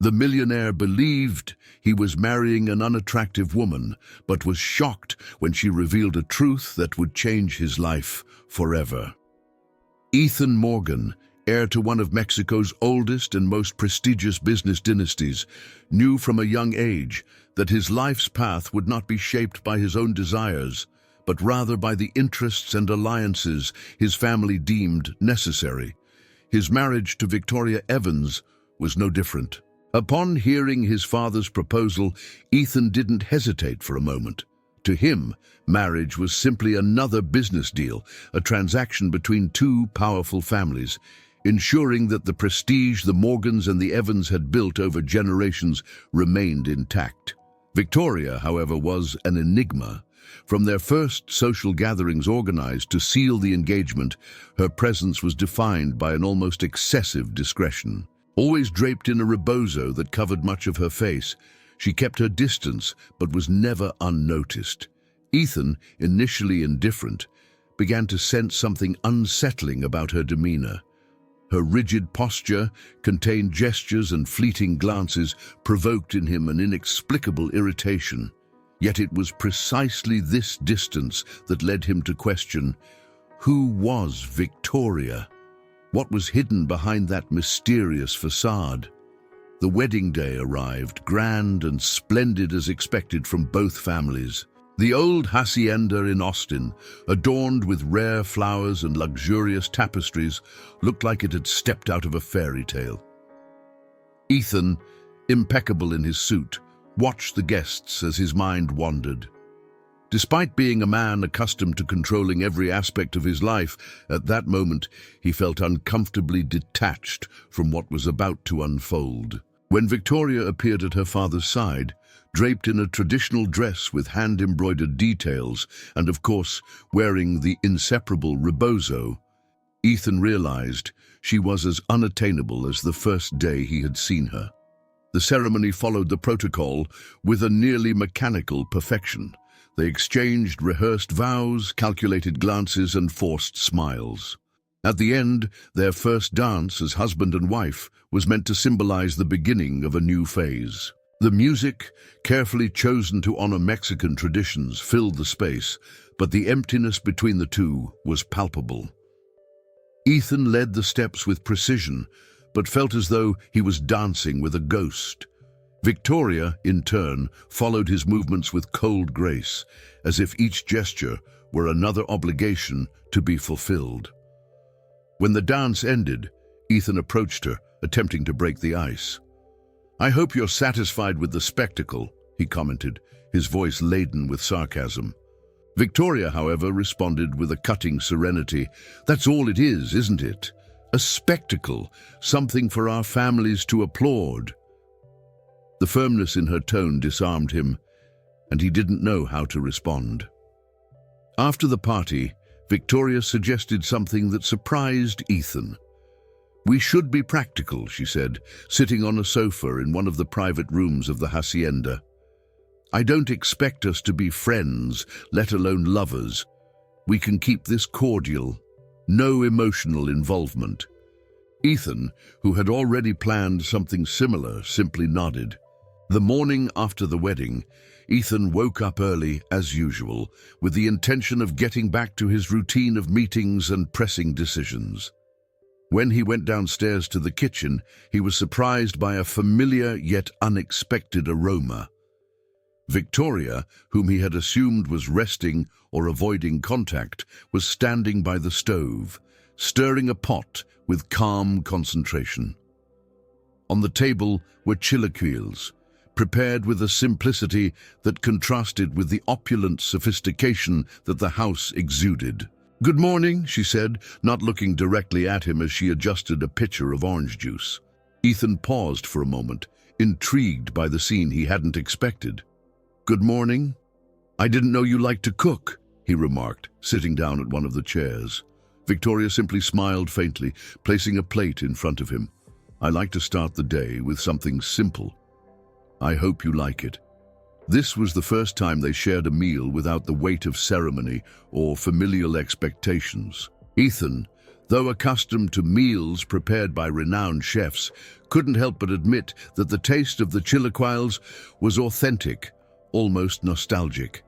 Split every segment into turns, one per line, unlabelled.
The millionaire believed he was marrying an unattractive woman, but was shocked when she revealed a truth that would change his life forever. Ethan Morgan, heir to one of Mexico's oldest and most prestigious business dynasties, knew from a young age that his life's path would not be shaped by his own desires, but rather by the interests and alliances his family deemed necessary. His marriage to Victoria Evans was no different. Upon hearing his father's proposal, Ethan didn't hesitate for a moment. To him, marriage was simply another business deal, a transaction between two powerful families, ensuring that the prestige the Morgans and the Evans had built over generations remained intact. Victoria, however, was an enigma. From their first social gatherings organized to seal the engagement, her presence was defined by an almost excessive discretion. Always draped in a rebozo that covered much of her face, she kept her distance but was never unnoticed. Ethan, initially indifferent, began to sense something unsettling about her demeanor. Her rigid posture, contained gestures and fleeting glances provoked in him an inexplicable irritation. Yet it was precisely this distance that led him to question, who was Victoria? What was hidden behind that mysterious facade? The wedding day arrived, grand and splendid as expected from both families. The old hacienda in Austin, adorned with rare flowers and luxurious tapestries, looked like it had stepped out of a fairy tale. Ethan, impeccable in his suit, watched the guests as his mind wandered. Despite being a man accustomed to controlling every aspect of his life, at that moment he felt uncomfortably detached from what was about to unfold. When Victoria appeared at her father's side, draped in a traditional dress with hand-embroidered details and, of course, wearing the inseparable rebozo, Ethan realized she was as unattainable as the first day he had seen her. The ceremony followed the protocol with a nearly mechanical perfection. They exchanged rehearsed vows, calculated glances, and forced smiles. At the end, their first dance as husband and wife was meant to symbolize the beginning of a new phase. The music, carefully chosen to honor Mexican traditions, filled the space, but the emptiness between the two was palpable. Ethan led the steps with precision, but felt as though he was dancing with a ghost. Victoria, in turn, followed his movements with cold grace, as if each gesture were another obligation to be fulfilled. When the dance ended, Ethan approached her, attempting to break the ice. "I hope you're satisfied with the spectacle," he commented, his voice laden with sarcasm. Victoria, however, responded with a cutting serenity. "That's all it is, isn't it? A spectacle, something for our families to applaud." The firmness in her tone disarmed him, and he didn't know how to respond. After the party, Victoria suggested something that surprised Ethan. "We should be practical," she said, sitting on a sofa in one of the private rooms of the hacienda. "I don't expect us to be friends, let alone lovers. We can keep this cordial. No emotional involvement." Ethan, who had already planned something similar, simply nodded. The morning after the wedding, Ethan woke up early, as usual, with the intention of getting back to his routine of meetings and pressing decisions. When he went downstairs to the kitchen, he was surprised by a familiar yet unexpected aroma. Victoria, whom he had assumed was resting or avoiding contact, was standing by the stove, stirring a pot with calm concentration. On the table were chilaquiles, prepared with a simplicity that contrasted with the opulent sophistication that the house exuded. "Good morning," she said, not looking directly at him as she adjusted a pitcher of orange juice. Ethan paused for a moment, intrigued by the scene he hadn't expected. "Good morning. I didn't know you liked to cook," he remarked, sitting down at one of the chairs. Victoria simply smiled faintly, placing a plate in front of him. "I like to start the day with something simple. I hope you like it." This was the first time they shared a meal without the weight of ceremony or familial expectations. Ethan, though accustomed to meals prepared by renowned chefs, couldn't help but admit that the taste of the chilaquiles was authentic, almost nostalgic.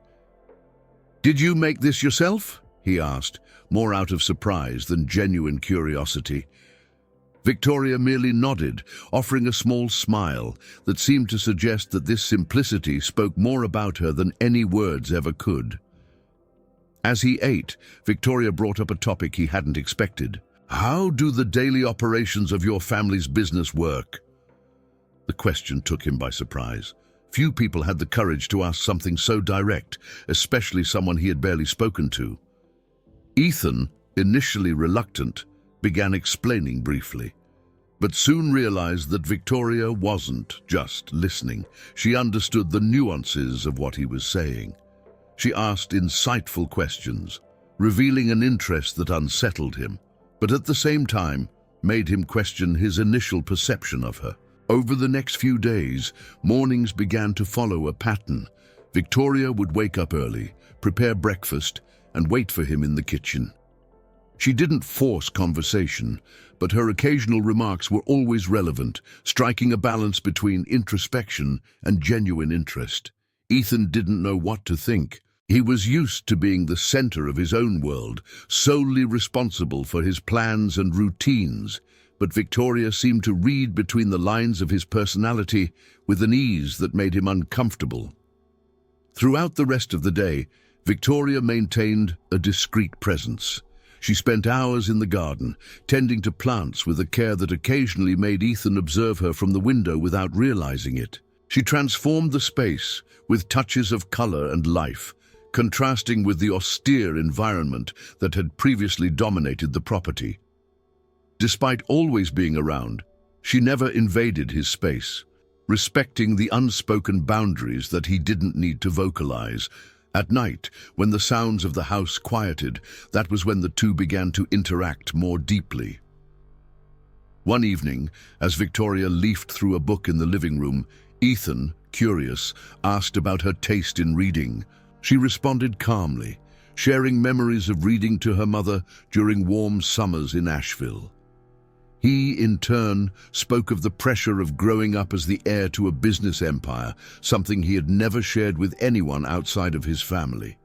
"Did you make this yourself?" he asked, more out of surprise than genuine curiosity. Victoria merely nodded, offering a small smile that seemed to suggest that this simplicity spoke more about her than any words ever could. As he ate, Victoria brought up a topic he hadn't expected. "How do the daily operations of your family's business work?" The question took him by surprise. Few people had the courage to ask something so direct, especially someone he had barely spoken to. Ethan, initially reluctant, began explaining briefly, but soon realized that Victoria wasn't just listening. She understood the nuances of what he was saying. She asked insightful questions, revealing an interest that unsettled him, but at the same time made him question his initial perception of her. Over the next few days, mornings began to follow a pattern. Victoria would wake up early, prepare breakfast, and wait for him in the kitchen. She didn't force conversation, but her occasional remarks were always relevant, striking a balance between introspection and genuine interest. Ethan didn't know what to think. He was used to being the center of his own world, solely responsible for his plans and routines, but Victoria seemed to read between the lines of his personality with an ease that made him uncomfortable. Throughout the rest of the day, Victoria maintained a discreet presence. She spent hours in the garden, tending to plants with a care that occasionally made Ethan observe her from the window without realizing it. She transformed the space with touches of color and life, contrasting with the austere environment that had previously dominated the property. Despite always being around, she never invaded his space, respecting the unspoken boundaries that he didn't need to vocalize. At night, when the sounds of the house quieted, that was when the two began to interact more deeply. One evening, as Victoria leafed through a book in the living room, Ethan, curious, asked about her taste in reading. She responded calmly, sharing memories of reading to her mother during warm summers in Asheville. He, in turn, spoke of the pressure of growing up as the heir to a business empire, something he had never shared with anyone outside of his family.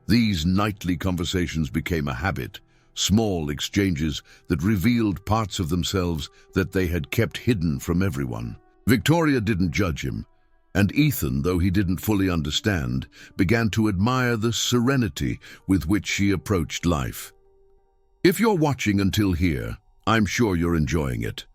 These nightly conversations became a habit, small exchanges that revealed parts of themselves that they had kept hidden from everyone. Victoria didn't judge him, and Ethan, though he didn't fully understand, began to admire the serenity with which she approached life. If you're watching until here, I'm sure you're enjoying it.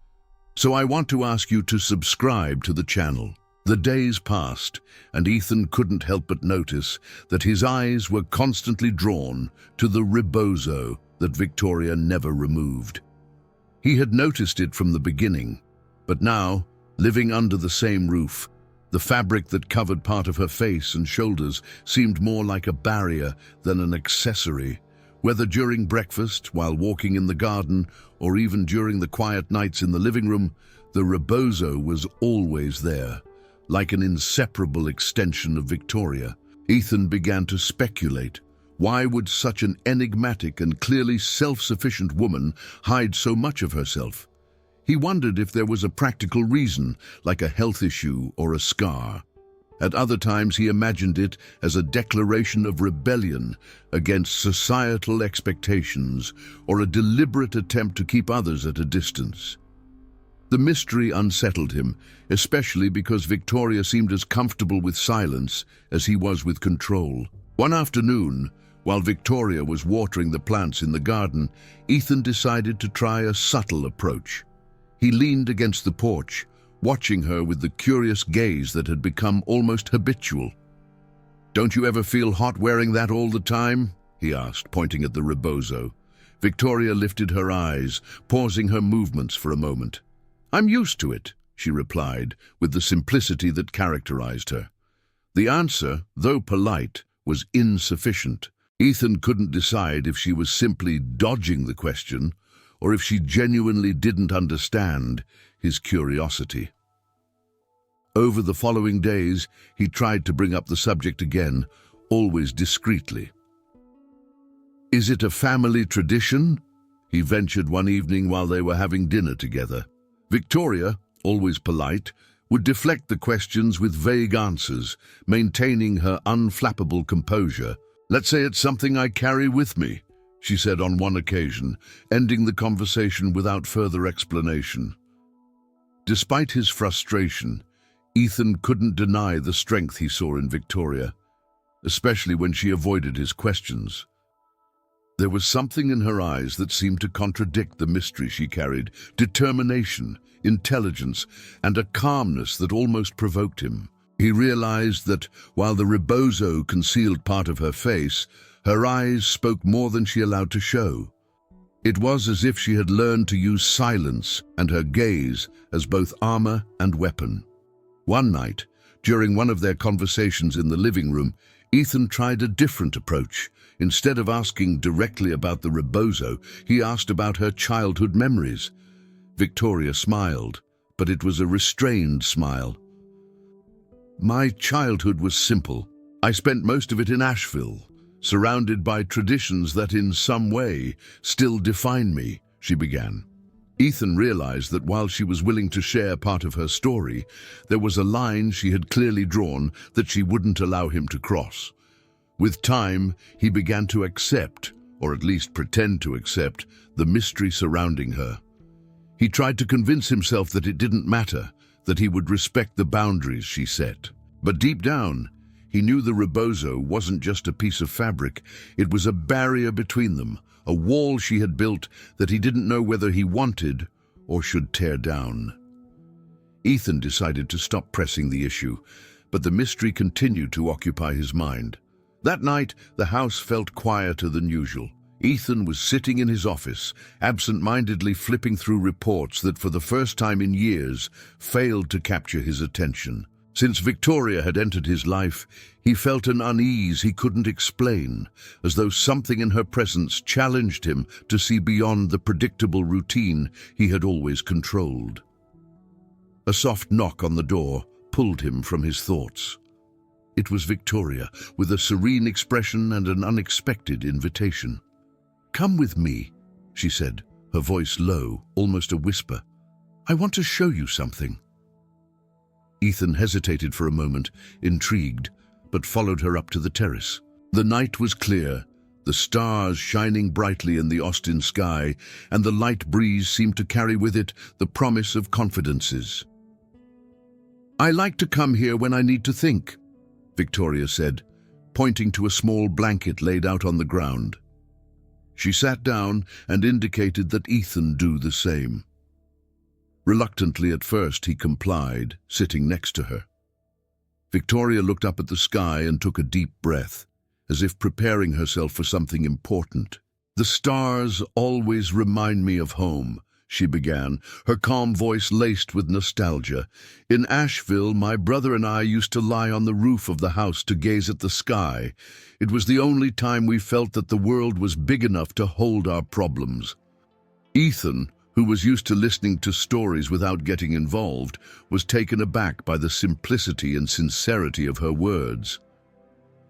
So I want to ask you to subscribe to the channel. The days passed, and Ethan couldn't help but notice that his eyes were constantly drawn to the rebozo that Victoria never removed. He had noticed it from the beginning, but now, living under the same roof, the fabric that covered part of her face and shoulders seemed more like a barrier than an accessory. Whether during breakfast, while walking in the garden, or even during the quiet nights in the living room, the rebozo was always there, like an inseparable extension of Victoria. Ethan began to speculate. Why would such an enigmatic and clearly self-sufficient woman hide so much of herself? He wondered if there was a practical reason, like a health issue or a scar. At other times he imagined it as a declaration of rebellion against societal expectations or a deliberate attempt to keep others at a distance. The mystery unsettled him, especially because Victoria seemed as comfortable with silence as he was with control. One afternoon, while Victoria was watering the plants in the garden, Ethan decided to try a subtle approach. He leaned against the porch, watching her with the curious gaze that had become almost habitual. "Don't you ever feel hot wearing that all the time?" he asked, pointing at the rebozo. Victoria lifted her eyes, pausing her movements for a moment. "I'm used to it," she replied, with the simplicity that characterized her. The answer, though polite, was insufficient. Ethan couldn't decide if she was simply dodging the question or if she genuinely didn't understand his curiosity. Over the following days, he tried to bring up the subject again, always discreetly. "Is it a family tradition?" he ventured one evening while they were having dinner together. Victoria, always polite, would deflect the questions with vague answers, maintaining her unflappable composure. "Let's say it's something I carry with me," she said on one occasion, ending the conversation without further explanation. Despite his frustration, Ethan couldn't deny the strength he saw in Victoria, especially when she avoided his questions. There was something in her eyes that seemed to contradict the mystery she carried: determination, intelligence, and a calmness that almost provoked him. He realized that, while the rebozo concealed part of her face, her eyes spoke more than she allowed to show. It was as if she had learned to use silence and her gaze as both armor and weapon. One night, during one of their conversations in the living room, Ethan tried a different approach. Instead of asking directly about the rebozo, he asked about her childhood memories. Victoria smiled, but it was a restrained smile. "My childhood was simple. I spent most of it in Asheville, surrounded by traditions that in some way still define me," she began. Ethan realized that while she was willing to share part of her story, there was a line she had clearly drawn that she wouldn't allow him to cross. With time, he began to accept, or at least pretend to accept, the mystery surrounding her. He tried to convince himself that it didn't matter, that he would respect the boundaries she set. But deep down, he knew the rebozo wasn't just a piece of fabric. It was a barrier between them, a wall she had built that he didn't know whether he wanted or should tear down. Ethan decided to stop pressing the issue, but the mystery continued to occupy his mind. That night, the house felt quieter than usual. Ethan was sitting in his office, absent-mindedly flipping through reports that for the first time in years failed to capture his attention. Since Victoria had entered his life, he felt an unease he couldn't explain, as though something in her presence challenged him to see beyond the predictable routine he had always controlled. A soft knock on the door pulled him from his thoughts. It was Victoria, with a serene expression and an unexpected invitation. "Come with me," she said, her voice low, almost a whisper. "I want to show you something." Ethan hesitated for a moment, intrigued, but followed her up to the terrace. The night was clear, the stars shining brightly in the Austin sky, and the light breeze seemed to carry with it the promise of confidences. "I like to come here when I need to think," Victoria said, pointing to a small blanket laid out on the ground. She sat down and indicated that Ethan do the same. Reluctantly at first, he complied, sitting next to her. Victoria looked up at the sky and took a deep breath, as if preparing herself for something important. "The stars always remind me of home," she began, her calm voice laced with nostalgia. "In Asheville, my brother and I used to lie on the roof of the house to gaze at the sky. It was the only time we felt that the world was big enough to hold our problems." Ethan, who was used to listening to stories without getting involved, was taken aback by the simplicity and sincerity of her words.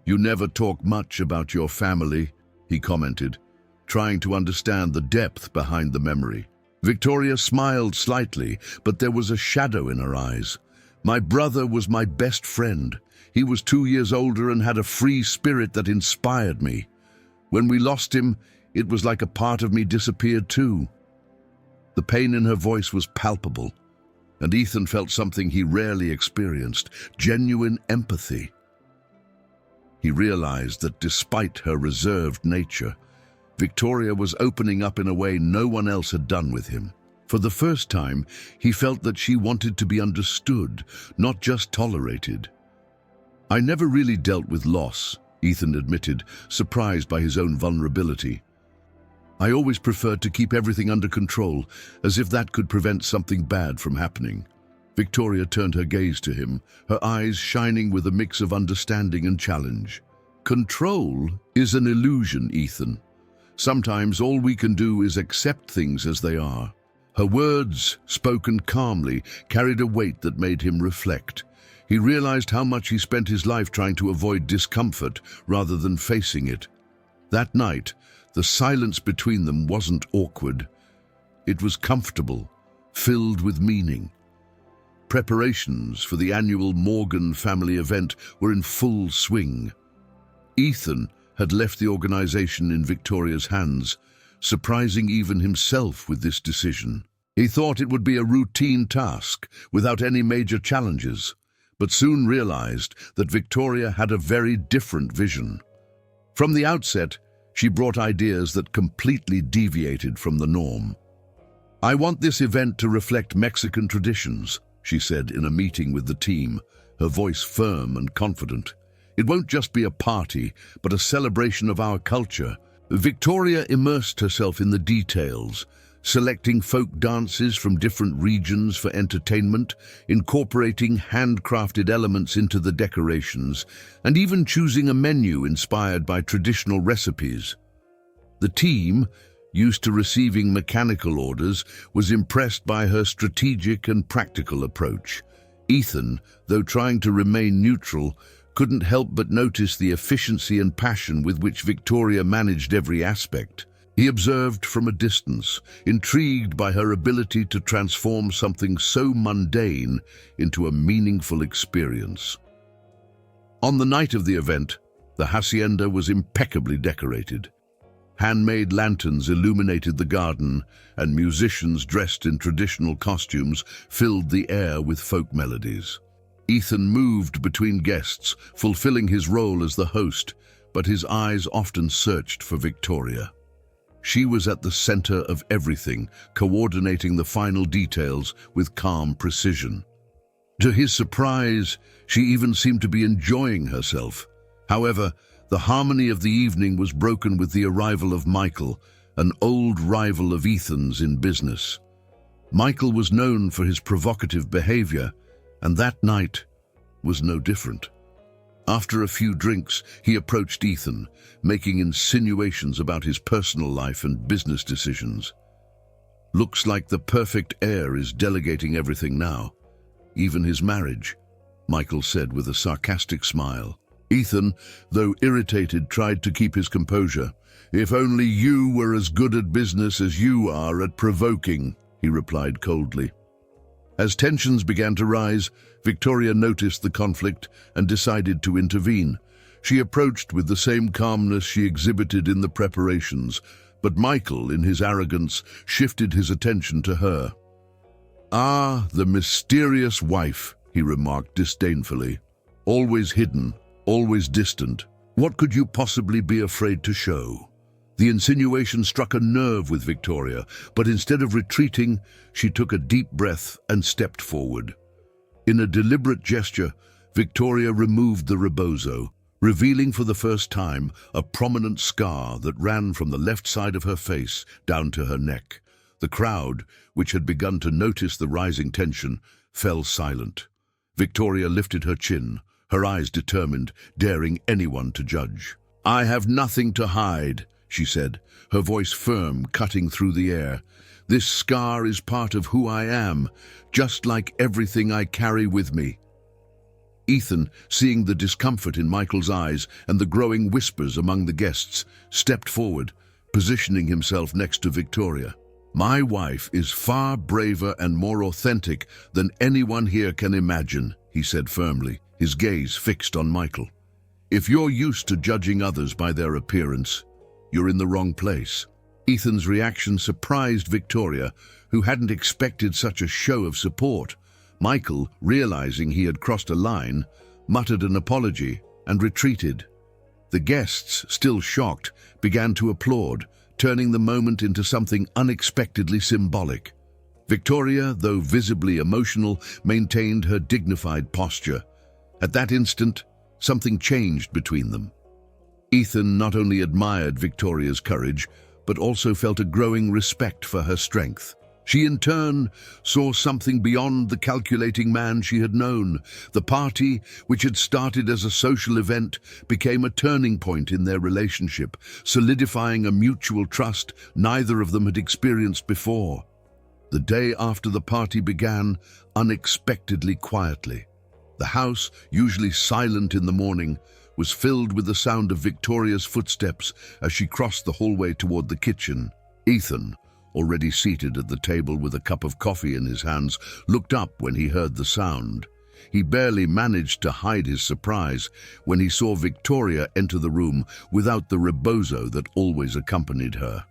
"You never talk much about your family," he commented, trying to understand the depth behind the memory. Victoria smiled slightly, but there was a shadow in her eyes. "My brother was my best friend. He was 2 years older and had a free spirit that inspired me. When we lost him, it was like a part of me disappeared too." The pain in her voice was palpable, and Ethan felt something he rarely experienced: genuine empathy. He realized that despite her reserved nature, Victoria was opening up in a way no one else had done with him. For the first time, he felt that she wanted to be understood, not just tolerated. "I never really dealt with loss," Ethan admitted, surprised by his own vulnerability. "I always preferred to keep everything under control, as if that could prevent something bad from happening." Victoria turned her gaze to him, her eyes shining with a mix of understanding and challenge. "Control is an illusion, Ethan. Sometimes all we can do is accept things as they are." Her words, spoken calmly, carried a weight that made him reflect. He realized how much he spent his life trying to avoid discomfort rather than facing it. That night, the silence between them wasn't awkward. It was comfortable, filled with meaning. Preparations for the annual Morgan family event were in full swing. Ethan had left the organization in Victoria's hands, surprising even himself with this decision. He thought it would be a routine task, without any major challenges, but soon realized that Victoria had a very different vision. From the outset, she brought ideas that completely deviated from the norm. "I want this event to reflect Mexican traditions," she said in a meeting with the team, her voice firm and confident. "It won't just be a party, but a celebration of our culture." Victoria immersed herself in the details, selecting folk dances from different regions for entertainment, incorporating handcrafted elements into the decorations, and even choosing a menu inspired by traditional recipes. The team, used to receiving mechanical orders, was impressed by her strategic and practical approach. Ethan, though trying to remain neutral, couldn't help but notice the efficiency and passion with which Victoria managed every aspect. He observed from a distance, intrigued by her ability to transform something so mundane into a meaningful experience. On the night of the event, the hacienda was impeccably decorated. Handmade lanterns illuminated the garden, and musicians dressed in traditional costumes filled the air with folk melodies. Ethan moved between guests, fulfilling his role as the host, but his eyes often searched for Victoria. She was at the center of everything, coordinating the final details with calm precision. To his surprise, she even seemed to be enjoying herself. However, the harmony of the evening was broken with the arrival of Michael, an old rival of Ethan's in business. Michael was known for his provocative behavior, and that night was no different. After a few drinks, he approached Ethan, making insinuations about his personal life and business decisions. "Looks like the perfect heir is delegating everything now, even his marriage," Michael said with a sarcastic smile. Ethan, though irritated, tried to keep his composure. "If only you were as good at business as you are at provoking," he replied coldly. As tensions began to rise, Victoria noticed the conflict and decided to intervene. She approached with the same calmness she exhibited in the preparations, but Michael, in his arrogance, shifted his attention to her. "Ah, the mysterious wife," he remarked disdainfully. "Always hidden, always distant. What could you possibly be afraid to show?" The insinuation struck a nerve with Victoria, but instead of retreating, she took a deep breath and stepped forward. In a deliberate gesture, Victoria removed the rebozo, revealing for the first time a prominent scar that ran from the left side of her face down to her neck. The crowd, which had begun to notice the rising tension, fell silent. Victoria lifted her chin, her eyes determined, daring anyone to judge. "I have nothing to hide," she said, her voice firm, cutting through the air. "This scar is part of who I am, just like everything I carry with me." Ethan, seeing the discomfort in Michael's eyes and the growing whispers among the guests, stepped forward, positioning himself next to Victoria. "My wife is far braver and more authentic than anyone here can imagine," he said firmly, his gaze fixed on Michael. "If you're used to judging others by their appearance, you're in the wrong place." Ethan's reaction surprised Victoria, who hadn't expected such a show of support. Michael, realizing he had crossed a line, muttered an apology and retreated. The guests, still shocked, began to applaud, turning the moment into something unexpectedly symbolic. Victoria, though visibly emotional, maintained her dignified posture. At that instant, something changed between them. Ethan not only admired Victoria's courage, but also felt a growing respect for her strength. She in turn saw something beyond the calculating man she had known. The party, which had started as a social event, became a turning point in their relationship, solidifying a mutual trust neither of them had experienced before. The day after the party began unexpectedly quietly. The house, usually silent in the morning, was filled with the sound of Victoria's footsteps as she crossed the hallway toward the kitchen. Ethan, already seated at the table with a cup of coffee in his hands, looked up when he heard the sound. He barely managed to hide his surprise when he saw Victoria enter the room without the rebozo that always accompanied her.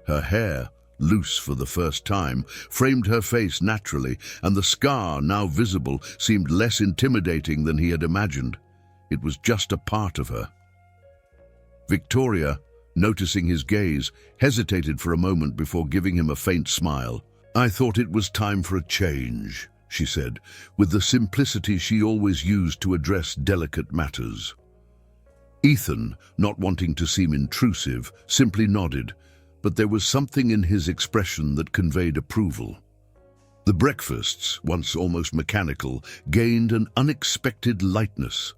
Her hair, loose for the first time, framed her face naturally, and the scar, now visible, seemed less intimidating than he had imagined. It was just a part of her. Victoria, noticing his gaze, hesitated for a moment before giving him a faint smile. "I thought it was time for a change," she said, with the simplicity she always used to address delicate matters. Ethan, not wanting to seem intrusive, simply nodded, but there was something in his expression that conveyed approval. The breakfasts, once almost mechanical, gained an unexpected lightness.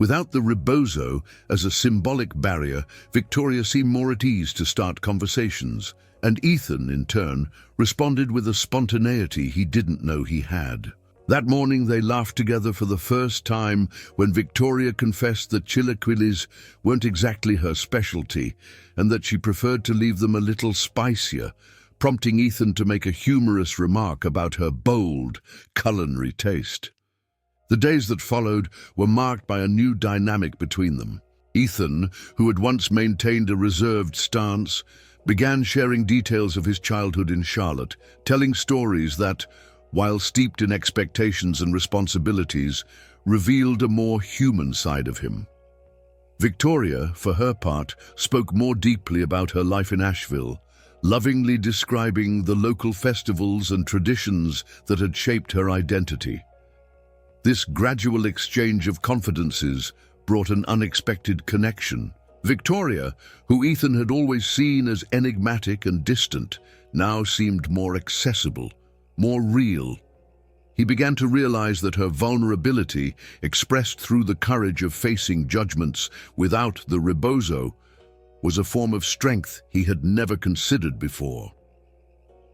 Without the rebozo as a symbolic barrier, Victoria seemed more at ease to start conversations, and Ethan, in turn, responded with a spontaneity he didn't know he had. That morning they laughed together for the first time when Victoria confessed that chilaquiles weren't exactly her specialty and that she preferred to leave them a little spicier, prompting Ethan to make a humorous remark about her bold, culinary taste. The days that followed were marked by a new dynamic between them. Ethan, who had once maintained a reserved stance, began sharing details of his childhood in Charlotte, telling stories that, while steeped in expectations and responsibilities, revealed a more human side of him. Victoria, for her part, spoke more deeply about her life in Asheville, lovingly describing the local festivals and traditions that had shaped her identity. This gradual exchange of confidences brought an unexpected connection. Victoria, who Ethan had always seen as enigmatic and distant, now seemed more accessible, more real. He began to realize that her vulnerability, expressed through the courage of facing judgments without the rebozo, was a form of strength he had never considered before.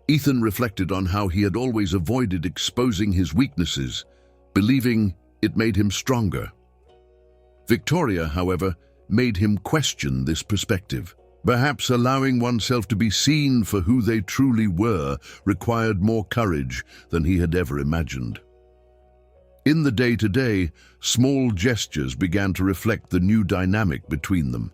Ethan reflected on how he had always avoided exposing his weaknesses, believing it made him stronger. Victoria, however, made him question this perspective. Perhaps allowing oneself to be seen for who they truly were required more courage than he had ever imagined. In the day-to-day, small gestures began to reflect the new dynamic between them.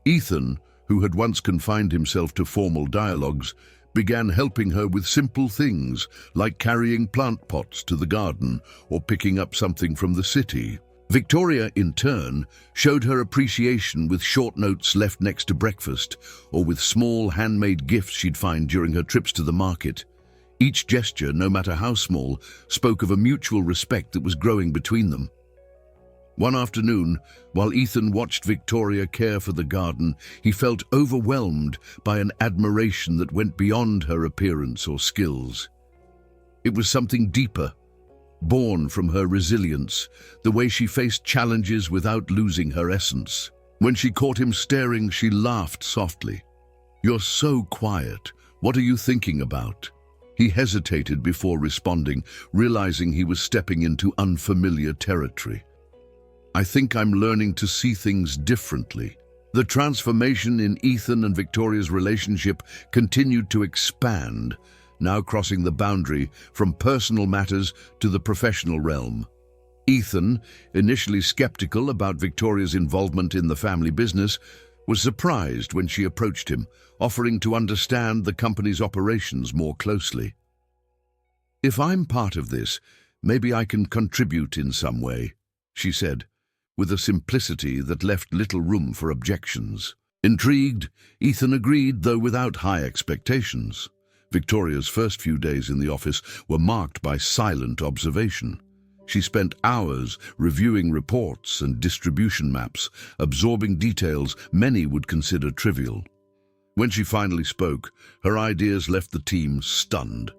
Ethan, who had once confined himself to formal dialogues, began helping her with simple things like carrying plant pots to the garden or picking up something from the city. Victoria, in turn, showed her appreciation with short notes left next to breakfast or with small handmade gifts she'd find during her trips to the market. Each gesture, no matter how small, spoke of a mutual respect that was growing between them. One afternoon, while Ethan watched Victoria care for the garden, he felt overwhelmed by an admiration that went beyond her appearance or skills. It was something deeper, born from her resilience, the way she faced challenges without losing her essence. When she caught him staring, she laughed softly. "You're so quiet. What are you thinking about?" He hesitated before responding, realizing he was stepping into unfamiliar territory. "I think I'm learning to see things differently." The transformation in Ethan and Victoria's relationship continued to expand, now crossing the boundary from personal matters to the professional realm. Ethan, initially skeptical about Victoria's involvement in the family business, was surprised when she approached him, offering to understand the company's operations more closely. "If I'm part of this, maybe I can contribute in some way," she said, with a simplicity that left little room for objections. Intrigued, Ethan agreed, though without high expectations. Victoria's first few days in the office were marked by silent observation. She spent hours reviewing reports and distribution maps, absorbing details many would consider trivial. When she finally spoke, her ideas left the team stunned.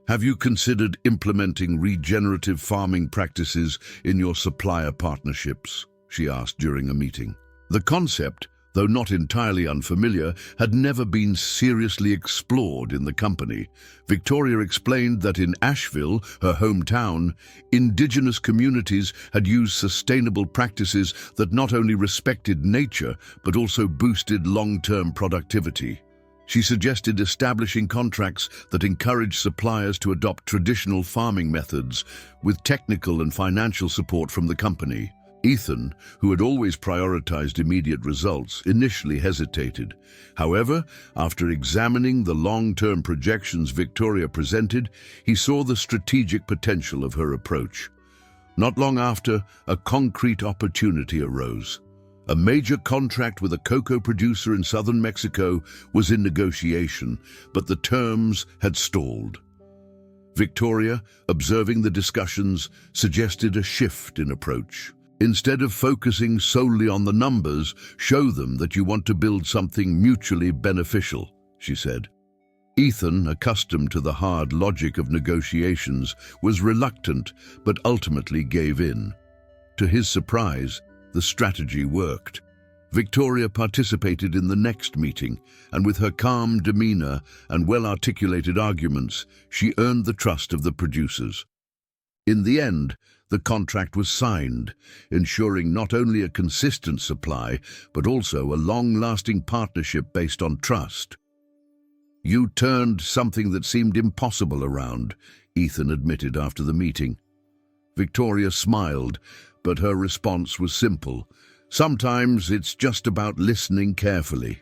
"Have you considered implementing regenerative farming practices in your supplier partnerships?" she asked during a meeting. The concept, though not entirely unfamiliar, had never been seriously explored in the company. Victoria explained that in Asheville, her hometown, indigenous communities had used sustainable practices that not only respected nature, but also boosted long-term productivity. She suggested establishing contracts that encourage suppliers to adopt traditional farming methods with technical and financial support from the company. Ethan, who had always prioritized immediate results, initially hesitated. However, after examining the long-term projections Victoria presented, he saw the strategic potential of her approach. Not long after, a concrete opportunity arose. A major contract with a cocoa producer in southern Mexico was in negotiation, but the terms had stalled. Victoria, observing the discussions, suggested a shift in approach. Instead of focusing solely on the numbers, show them that you want to build something mutually beneficial, she said. Ethan, accustomed to the hard logic of negotiations, was reluctant but ultimately gave in. To his surprise, the strategy worked. Victoria participated in the next meeting, and with her calm demeanor and well-articulated arguments, she earned the trust of the producers. In the end, the contract was signed, ensuring not only a consistent supply, but also a long-lasting partnership based on trust. "You turned something that seemed impossible around," Ethan admitted after the meeting. Victoria smiled, but her response was simple. "Sometimes it's just about listening carefully."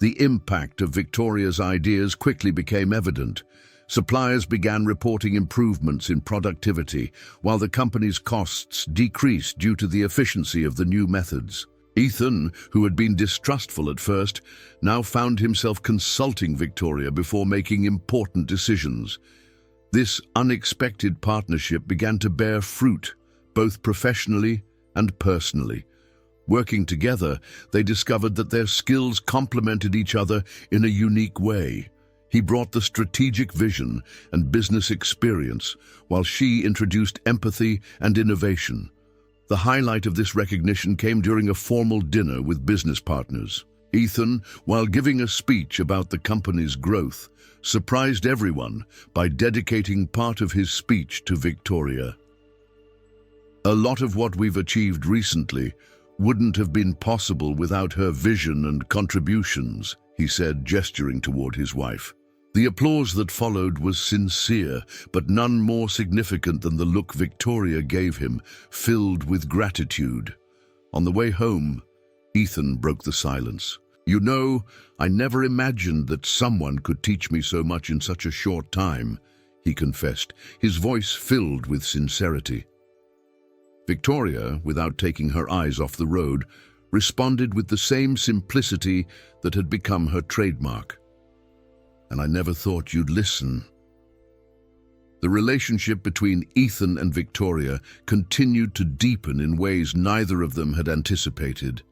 The impact of Victoria's ideas quickly became evident. Suppliers began reporting improvements in productivity, while the company's costs decreased due to the efficiency of the new methods. Ethan, who had been distrustful at first, now found himself consulting Victoria before making important decisions. This unexpected partnership began to bear fruit, both professionally and personally. Working together, they discovered that their skills complemented each other in a unique way. He brought the strategic vision and business experience, while she introduced empathy and innovation. The highlight of this recognition came during a formal dinner with business partners. Ethan, while giving a speech about the company's growth, surprised everyone by dedicating part of his speech to Victoria. "A lot of what we've achieved recently wouldn't have been possible without her vision and contributions," he said, gesturing toward his wife. The applause that followed was sincere, but none more significant than the look Victoria gave him, filled with gratitude. On the way home, Ethan broke the silence. "You know, I never imagined that someone could teach me so much in such a short time," he confessed, his voice filled with sincerity. Victoria, without taking her eyes off the road, responded with the same simplicity that had become her trademark. "And I never thought you'd listen." The relationship between Ethan and Victoria continued to deepen in ways neither of them had anticipated.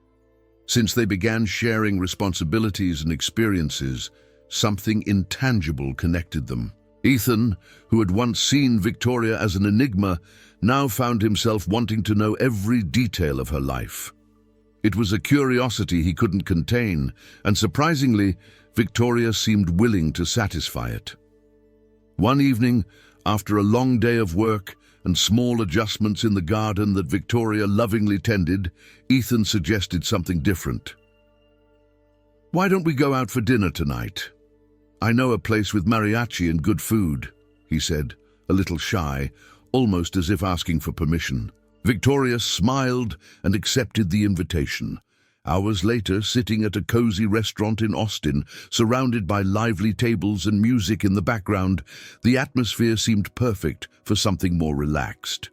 Since they began sharing responsibilities and experiences, something intangible connected them. Ethan, who had once seen Victoria as an enigma, now found himself wanting to know every detail of her life. It was a curiosity he couldn't contain, and surprisingly, Victoria seemed willing to satisfy it. One evening, after a long day of work and small adjustments in the garden that Victoria lovingly tended, Ethan suggested something different. "Why don't we go out for dinner tonight? I know a place with mariachi and good food," he said, a little shy, almost as if asking for permission. Victoria smiled and accepted the invitation. Hours later, sitting at a cozy restaurant in Austin, surrounded by lively tables and music in the background, the atmosphere seemed perfect for something more relaxed.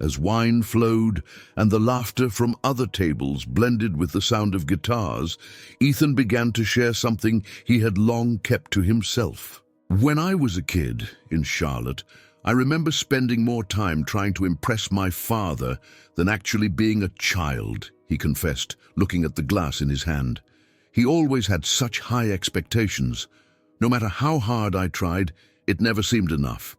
As wine flowed and the laughter from other tables blended with the sound of guitars, Ethan began to share something he had long kept to himself. "When I was a kid in Charlotte, I remember spending more time trying to impress my father than actually being a child," he confessed, looking at the glass in his hand. "He always had such high expectations. No matter how hard I tried, it never seemed enough."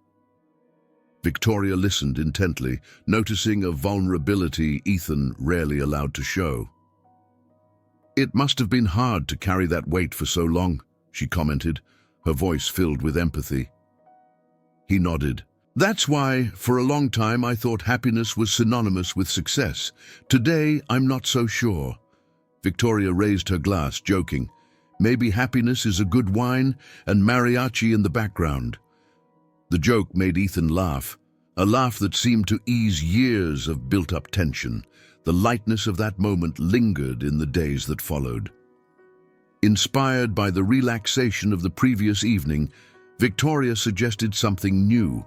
Victoria listened intently, noticing a vulnerability Ethan rarely allowed to show. "It must have been hard to carry that weight for so long," she commented, her voice filled with empathy. He nodded. "That's why, for a long time, I thought happiness was synonymous with success. Today, I'm not so sure." Victoria raised her glass, joking. "Maybe happiness is a good wine and mariachi in the background." The joke made Ethan laugh, a laugh that seemed to ease years of built-up tension. The lightness of that moment lingered in the days that followed. Inspired by the relaxation of the previous evening, Victoria suggested something new.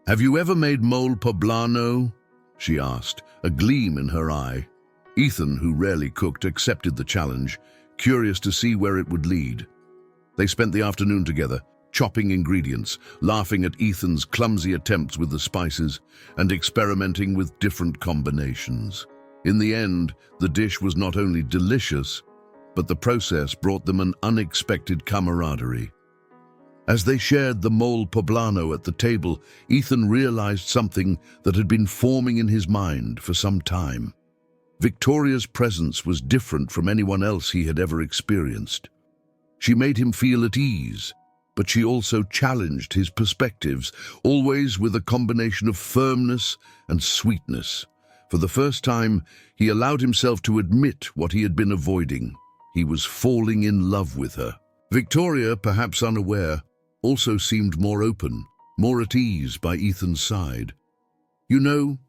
"Have you ever made mole poblano?" she asked, a gleam in her eye. Ethan, who rarely cooked, accepted the challenge, curious to see where it would lead. They spent the afternoon together, chopping ingredients, laughing at Ethan's clumsy attempts with the spices, and experimenting with different combinations. In the end, the dish was not only delicious, but the process brought them an unexpected camaraderie. As they shared the mole poblano at the table, Ethan realized something that had been forming in his mind for some time. Victoria's presence was different from anyone else he had ever experienced. She made him feel at ease, but she also challenged his perspectives, always with a combination of firmness and sweetness. For the first time, he allowed himself to admit what he had been avoiding. He was falling in love with her. Victoria, perhaps unaware, also seemed more open, more at ease by Ethan's side. "You know,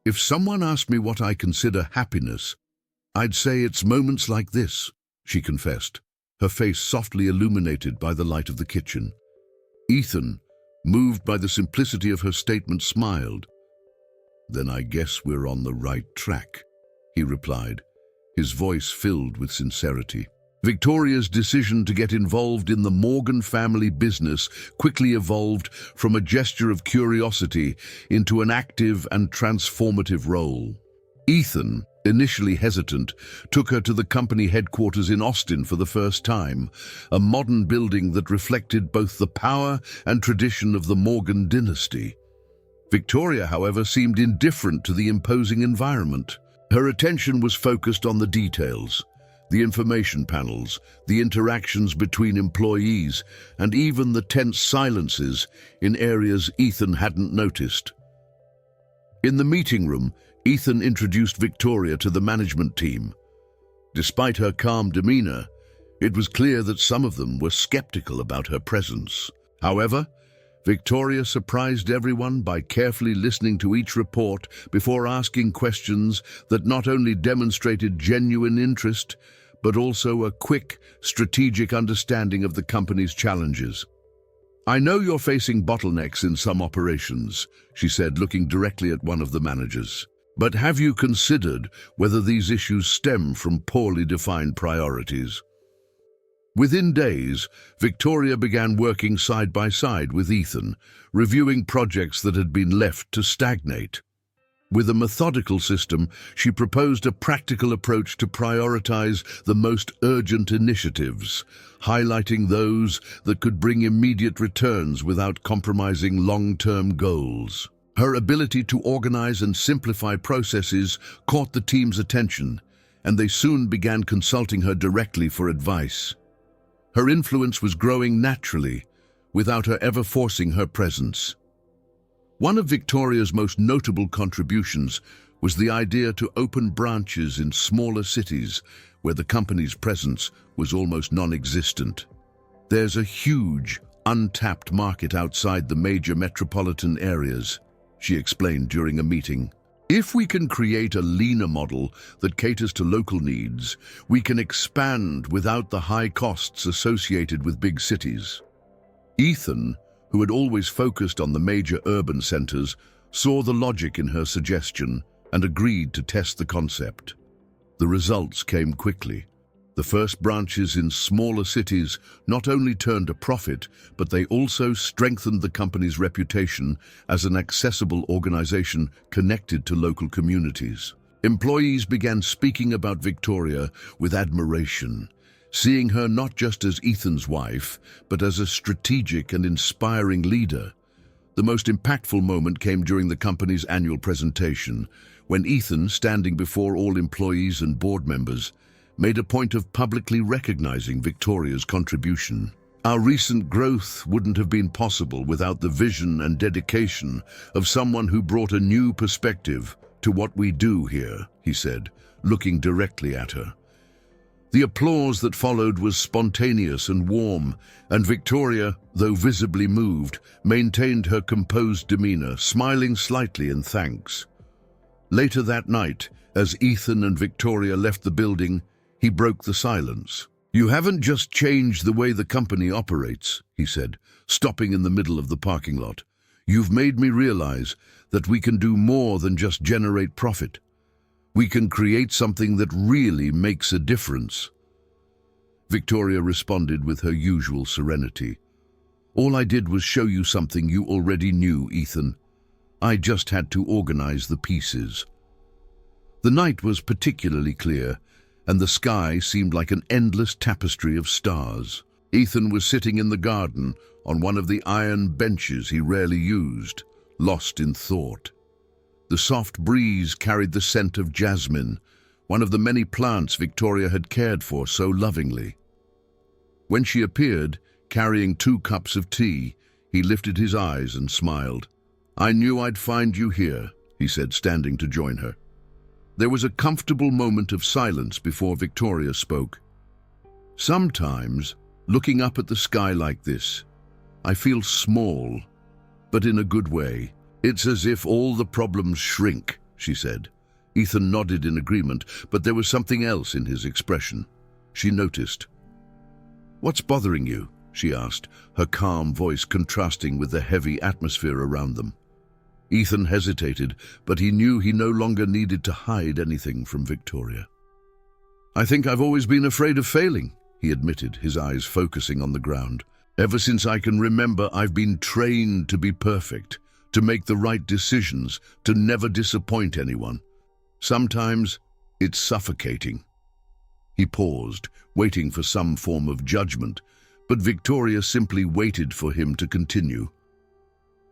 if someone asked me what I consider happiness, I'd say it's moments like this," she confessed, her face softly illuminated by the light of the kitchen. Ethan, moved by the simplicity of her statement, smiled. "Then I guess we're on the right track," he replied, his voice filled with sincerity. Victoria's decision to get involved in the Morgan family business quickly evolved from a gesture of curiosity into an active and transformative role. Ethan, initially hesitant, took her to the company headquarters in Austin for the first time, a modern building that reflected both the power and tradition of the Morgan dynasty. Victoria, however, seemed indifferent to the imposing environment. Her attention was focused on the details, the information panels, the interactions between employees, and even the tense silences in areas Ethan hadn't noticed. In the meeting room, Ethan introduced Victoria to the management team. Despite her calm demeanor, it was clear that some of them were skeptical about her presence. However, Victoria surprised everyone by carefully listening to each report before asking questions that not only demonstrated genuine interest, but also a quick, strategic understanding of the company's challenges. "I know you're facing bottlenecks in some operations," she said, looking directly at one of the managers. "But have you considered whether these issues stem from poorly defined priorities?" Within days, Victoria began working side by side with Ethan, reviewing projects that had been left to stagnate. With a methodical system, she proposed a practical approach to prioritize the most urgent initiatives, highlighting those that could bring immediate returns without compromising long-term goals. Her ability to organize and simplify processes caught the team's attention, and they soon began consulting her directly for advice. Her influence was growing naturally, without her ever forcing her presence. One of Victoria's most notable contributions was the idea to open branches in smaller cities where the company's presence was almost non-existent. "There's a huge, untapped market outside the major metropolitan areas," she explained during a meeting. "If we can create a leaner model that caters to local needs, we can expand without the high costs associated with big cities." Ethan, who had always focused on the major urban centers, saw the logic in her suggestion and agreed to test the concept. The results came quickly. The first branches in smaller cities not only turned a profit, but they also strengthened the company's reputation as an accessible organization connected to local communities. Employees began speaking about Victoria with admiration, seeing her not just as Ethan's wife, but as a strategic and inspiring leader. The most impactful moment came during the company's annual presentation, when Ethan, standing before all employees and board members, made a point of publicly recognizing Victoria's contribution. Our recent growth wouldn't have been possible without the vision and dedication of someone who brought a new perspective to what we do here, he said, looking directly at her. The applause that followed was spontaneous and warm, and Victoria, though visibly moved, maintained her composed demeanor, smiling slightly in thanks. Later that night, as Ethan and Victoria left the building, he broke the silence. "You haven't just changed the way the company operates," he said, stopping in the middle of the parking lot. "You've made me realize that we can do more than just generate profit. We can create something that really makes a difference." Victoria responded with her usual serenity. "All I did was show you something you already knew, Ethan. I just had to organize the pieces." The night was particularly clear, and the sky seemed like an endless tapestry of stars. Ethan was sitting in the garden on one of the iron benches he rarely used, lost in thought. The soft breeze carried the scent of jasmine, one of the many plants Victoria had cared for so lovingly. When she appeared, carrying 2 cups of tea, he lifted his eyes and smiled. "I knew I'd find you here," he said, standing to join her. There was a comfortable moment of silence before Victoria spoke. "Sometimes, looking up at the sky like this, I feel small, but in a good way. It's as if all the problems shrink," she said. Ethan nodded in agreement, but there was something else in his expression. She noticed. "What's bothering you?" she asked, her calm voice contrasting with the heavy atmosphere around them. Ethan hesitated, but he knew he no longer needed to hide anything from Victoria. "I think I've always been afraid of failing," he admitted, his eyes focusing on the ground. "Ever since I can remember, I've been trained to be perfect, to make the right decisions, to never disappoint anyone. Sometimes it's suffocating." He paused, waiting for some form of judgment, but Victoria simply waited for him to continue.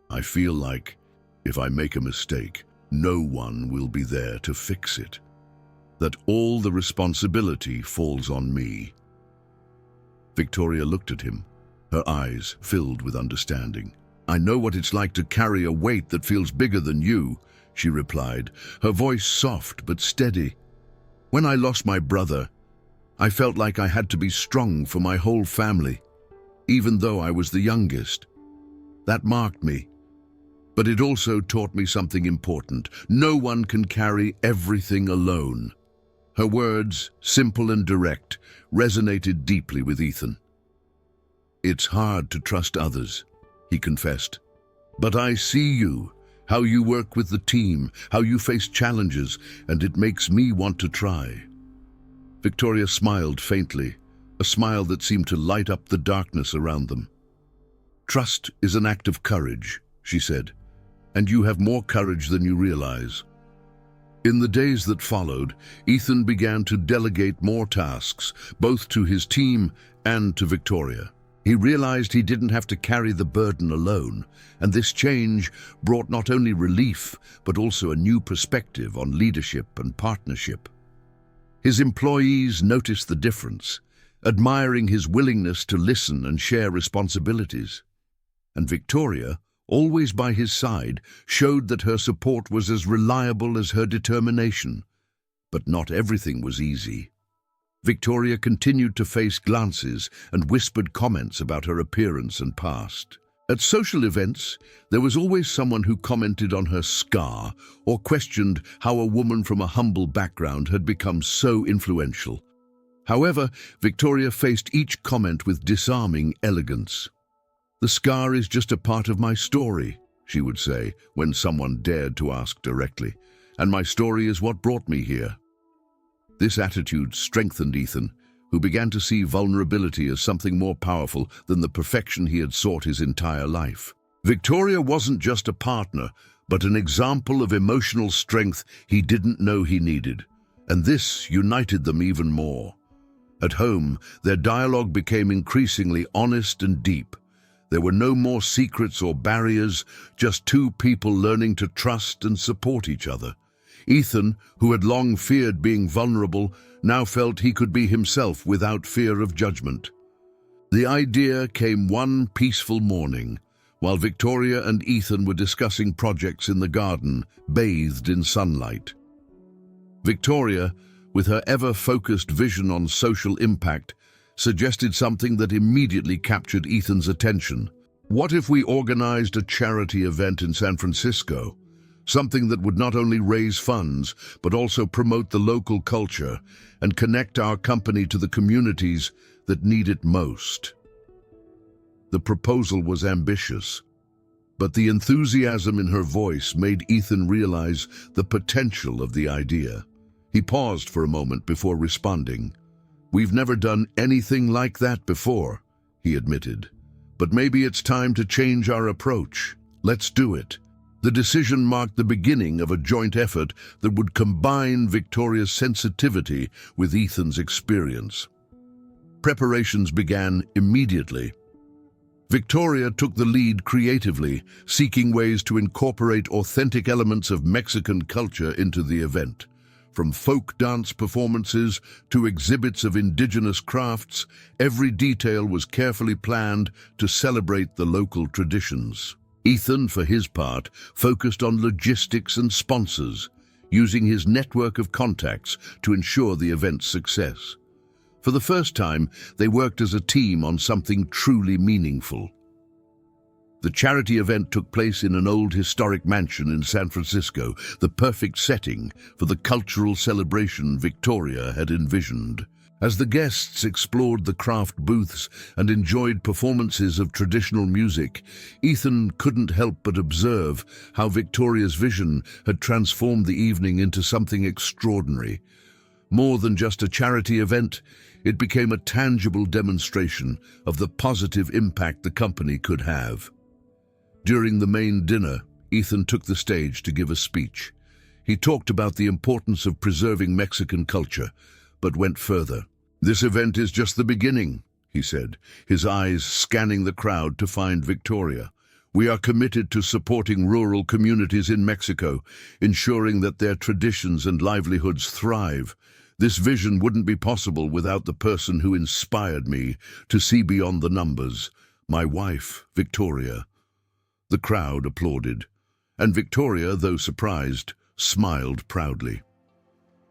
"I feel like if I make a mistake, no one will be there to fix it. That all the responsibility falls on me." Victoria looked at him, her eyes filled with understanding. "I know what it's like to carry a weight that feels bigger than you," she replied, her voice soft but steady. "When I lost my brother, I felt like I had to be strong for my whole family, even though I was the youngest. That marked me. But it also taught me something important. No one can carry everything alone." Her words, simple and direct, resonated deeply with Ethan. "It's hard to trust others," he confessed. "But I see you, how you work with the team, how you face challenges, and it makes me want to try." Victoria smiled faintly, a smile that seemed to light up the darkness around them. "Trust is an act of courage," she said, "and you have more courage than you realize." In the days that followed, Ethan began to delegate more tasks, both to his team and to Victoria. He realized he didn't have to carry the burden alone, and this change brought not only relief, but also a new perspective on leadership and partnership. His employees noticed the difference, admiring his willingness to listen and share responsibilities. And Victoria, always by his side, showed that her support was as reliable as her determination. But not everything was easy. Victoria continued to face glances and whispered comments about her appearance and past. At social events, there was always someone who commented on her scar or questioned how a woman from a humble background had become so influential. However, Victoria faced each comment with disarming elegance. "The scar is just a part of my story," she would say when someone dared to ask directly, "and my story is what brought me here." This attitude strengthened Ethan, who began to see vulnerability as something more powerful than the perfection he had sought his entire life. Victoria wasn't just a partner, but an example of emotional strength he didn't know he needed, and this united them even more. At home, their dialogue became increasingly honest and deep. There were no more secrets or barriers, just 2 people learning to trust and support each other. Ethan, who had long feared being vulnerable, now felt he could be himself without fear of judgment. The idea came one peaceful morning, while Victoria and Ethan were discussing projects in the garden, bathed in sunlight. Victoria, with her ever-focused vision on social impact, suggested something that immediately captured Ethan's attention. What if we organized a charity event in San Francisco? Something that would not only raise funds, but also promote the local culture and connect our company to the communities that need it most. The proposal was ambitious, but the enthusiasm in her voice made Ethan realize the potential of the idea. He paused for a moment before responding. "We've never done anything like that before," he admitted. "But maybe it's time to change our approach. Let's do it." The decision marked the beginning of a joint effort that would combine Victoria's sensitivity with Ethan's experience. Preparations began immediately. Victoria took the lead creatively, seeking ways to incorporate authentic elements of Mexican culture into the event. From folk dance performances to exhibits of indigenous crafts, every detail was carefully planned to celebrate the local traditions. Ethan, for his part, focused on logistics and sponsors, using his network of contacts to ensure the event's success. For the first time, they worked as a team on something truly meaningful. The charity event took place in an old historic mansion in San Francisco, the perfect setting for the cultural celebration Victoria had envisioned. As the guests explored the craft booths and enjoyed performances of traditional music, Ethan couldn't help but observe how Victoria's vision had transformed the evening into something extraordinary. More than just a charity event, it became a tangible demonstration of the positive impact the company could have. During the main dinner, Ethan took the stage to give a speech. He talked about the importance of preserving Mexican culture, but went further. "This event is just the beginning," he said, his eyes scanning the crowd to find Victoria. "We are committed to supporting rural communities in Mexico, ensuring that their traditions and livelihoods thrive. This vision wouldn't be possible without the person who inspired me to see beyond the numbers, my wife, Victoria." The crowd applauded, and Victoria, though surprised, smiled proudly.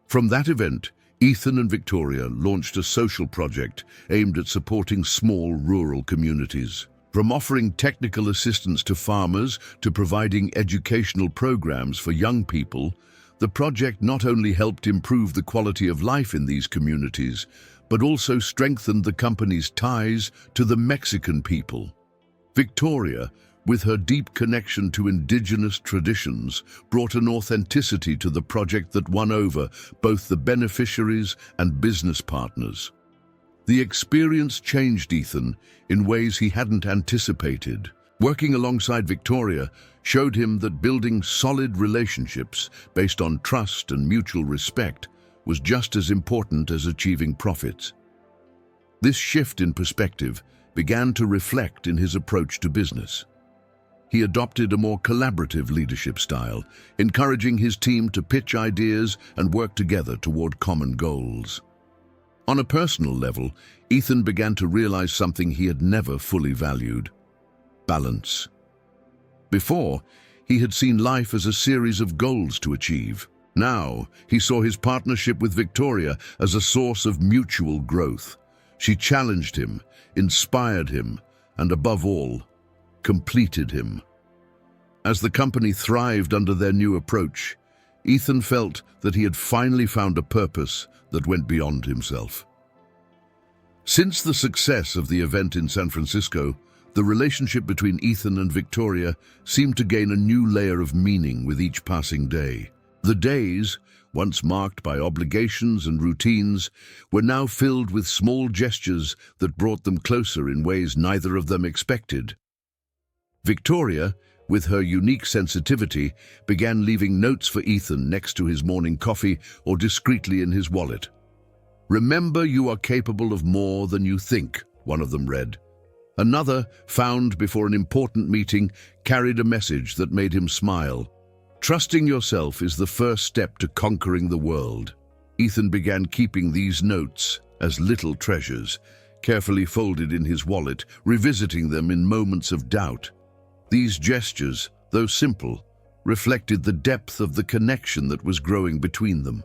From that event, Ethan and Victoria launched a social project aimed at supporting small rural communities. From offering technical assistance to farmers to providing educational programs for young people, the project not only helped improve the quality of life in these communities, but also strengthened the company's ties to the Mexican people. Victoria, with her deep connection to indigenous traditions, brought an authenticity to the project that won over both the beneficiaries and business partners. The experience changed Ethan in ways he hadn't anticipated. Working alongside Victoria showed him that building solid relationships based on trust and mutual respect was just as important as achieving profits. This shift in perspective began to reflect in his approach to business. He adopted a more collaborative leadership style, encouraging his team to pitch ideas and work together toward common goals. On a personal level, Ethan began to realize something he had never fully valued: balance. Before, he had seen life as a series of goals to achieve. Now, he saw his partnership with Victoria as a source of mutual growth. She challenged him, inspired him, and above all, completed him. As the company thrived under their new approach, Ethan felt that he had finally found a purpose that went beyond himself. Since the success of the event in San Francisco, the relationship between Ethan and Victoria seemed to gain a new layer of meaning with each passing day. The days, once marked by obligations and routines, were now filled with small gestures that brought them closer in ways neither of them expected. Victoria, with her unique sensitivity, began leaving notes for Ethan next to his morning coffee or discreetly in his wallet. "Remember, you are capable of more than you think," one of them read. Another, found before an important meeting, carried a message that made him smile. Trusting yourself is the first step to conquering the world. Ethan began keeping these notes as little treasures, carefully folded in his wallet, revisiting them in moments of doubt. These gestures, though simple, reflected the depth of the connection that was growing between them.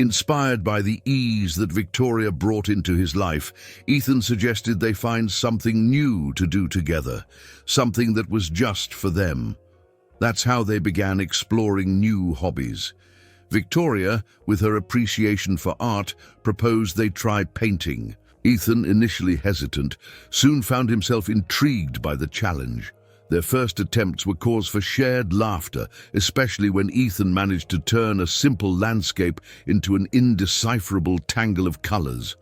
Inspired by the ease that Victoria brought into his life, Ethan suggested they find something new to do together, something that was just for them. That's how they began exploring new hobbies. Victoria, with her appreciation for art, proposed they try painting. Ethan, initially hesitant, soon found himself intrigued by the challenge. Their first attempts were cause for shared laughter, especially when Ethan managed to turn a simple landscape into an indecipherable tangle of colors.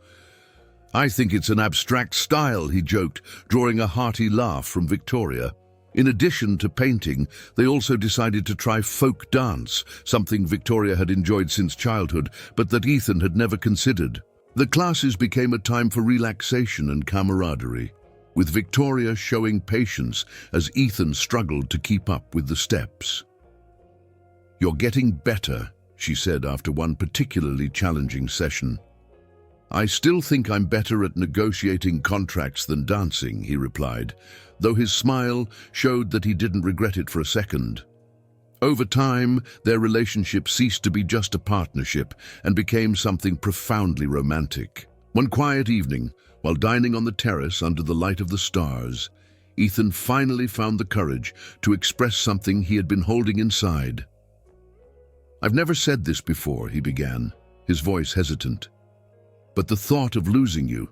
"I think it's an abstract style," he joked, drawing a hearty laugh from Victoria. In addition to painting, they also decided to try folk dance, something Victoria had enjoyed since childhood, but that Ethan had never considered. The classes became a time for relaxation and camaraderie, with Victoria showing patience as Ethan struggled to keep up with the steps. "You're getting better," she said after one particularly challenging session. "I still think I'm better at negotiating contracts than dancing," he replied, though his smile showed that he didn't regret it for a second. Over time, their relationship ceased to be just a partnership and became something profoundly romantic. One quiet evening, while dining on the terrace under the light of the stars, Ethan finally found the courage to express something he had been holding inside. "I've never said this before," he began, his voice hesitant. "But the thought of losing you,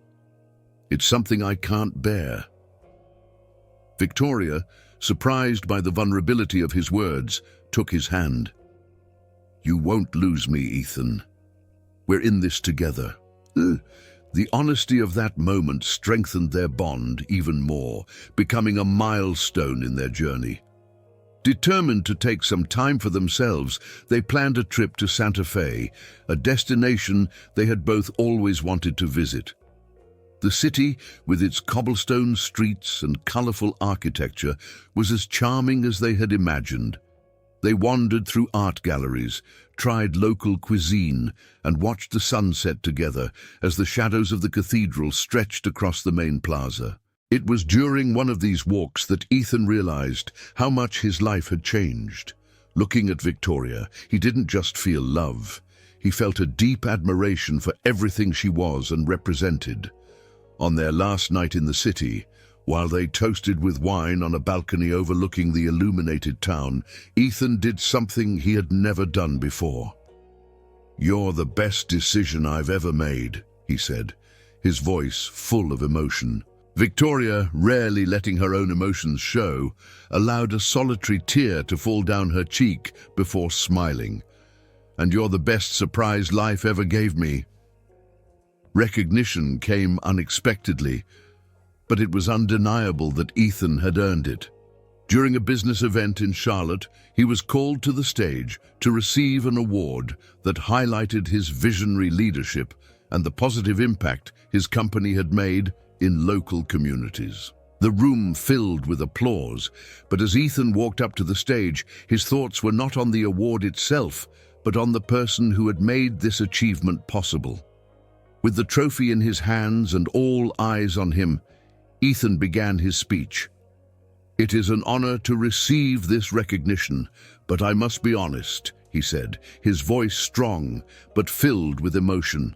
it's something I can't bear." Victoria, surprised by the vulnerability of his words, took his hand. "You won't lose me, Ethan. We're in this together." The honesty of that moment strengthened their bond even more, becoming a milestone in their journey. Determined to take some time for themselves, they planned a trip to Santa Fe, a destination they had both always wanted to visit. The city, with its cobblestone streets and colorful architecture, was as charming as they had imagined. They wandered through art galleries, tried local cuisine, and watched the sunset together as the shadows of the cathedral stretched across the main plaza. It was during one of these walks that Ethan realized how much his life had changed. Looking at Victoria, he didn't just feel love. He felt a deep admiration for everything she was and represented. On their last night in the city, while they toasted with wine on a balcony overlooking the illuminated town, Ethan did something he had never done before. "You're the best decision I've ever made," he said, his voice full of emotion. Victoria, rarely letting her own emotions show, allowed a solitary tear to fall down her cheek before smiling. "And you're the best surprise life ever gave me." Recognition came unexpectedly, but it was undeniable that Ethan had earned it. During a business event in Charlotte, he was called to the stage to receive an award that highlighted his visionary leadership and the positive impact his company had made in local communities. The room filled with applause, but as Ethan walked up to the stage, his thoughts were not on the award itself, but on the person who had made this achievement possible. With the trophy in his hands and all eyes on him, Ethan began his speech. "It is an honor to receive this recognition, but I must be honest," he said, his voice strong but filled with emotion.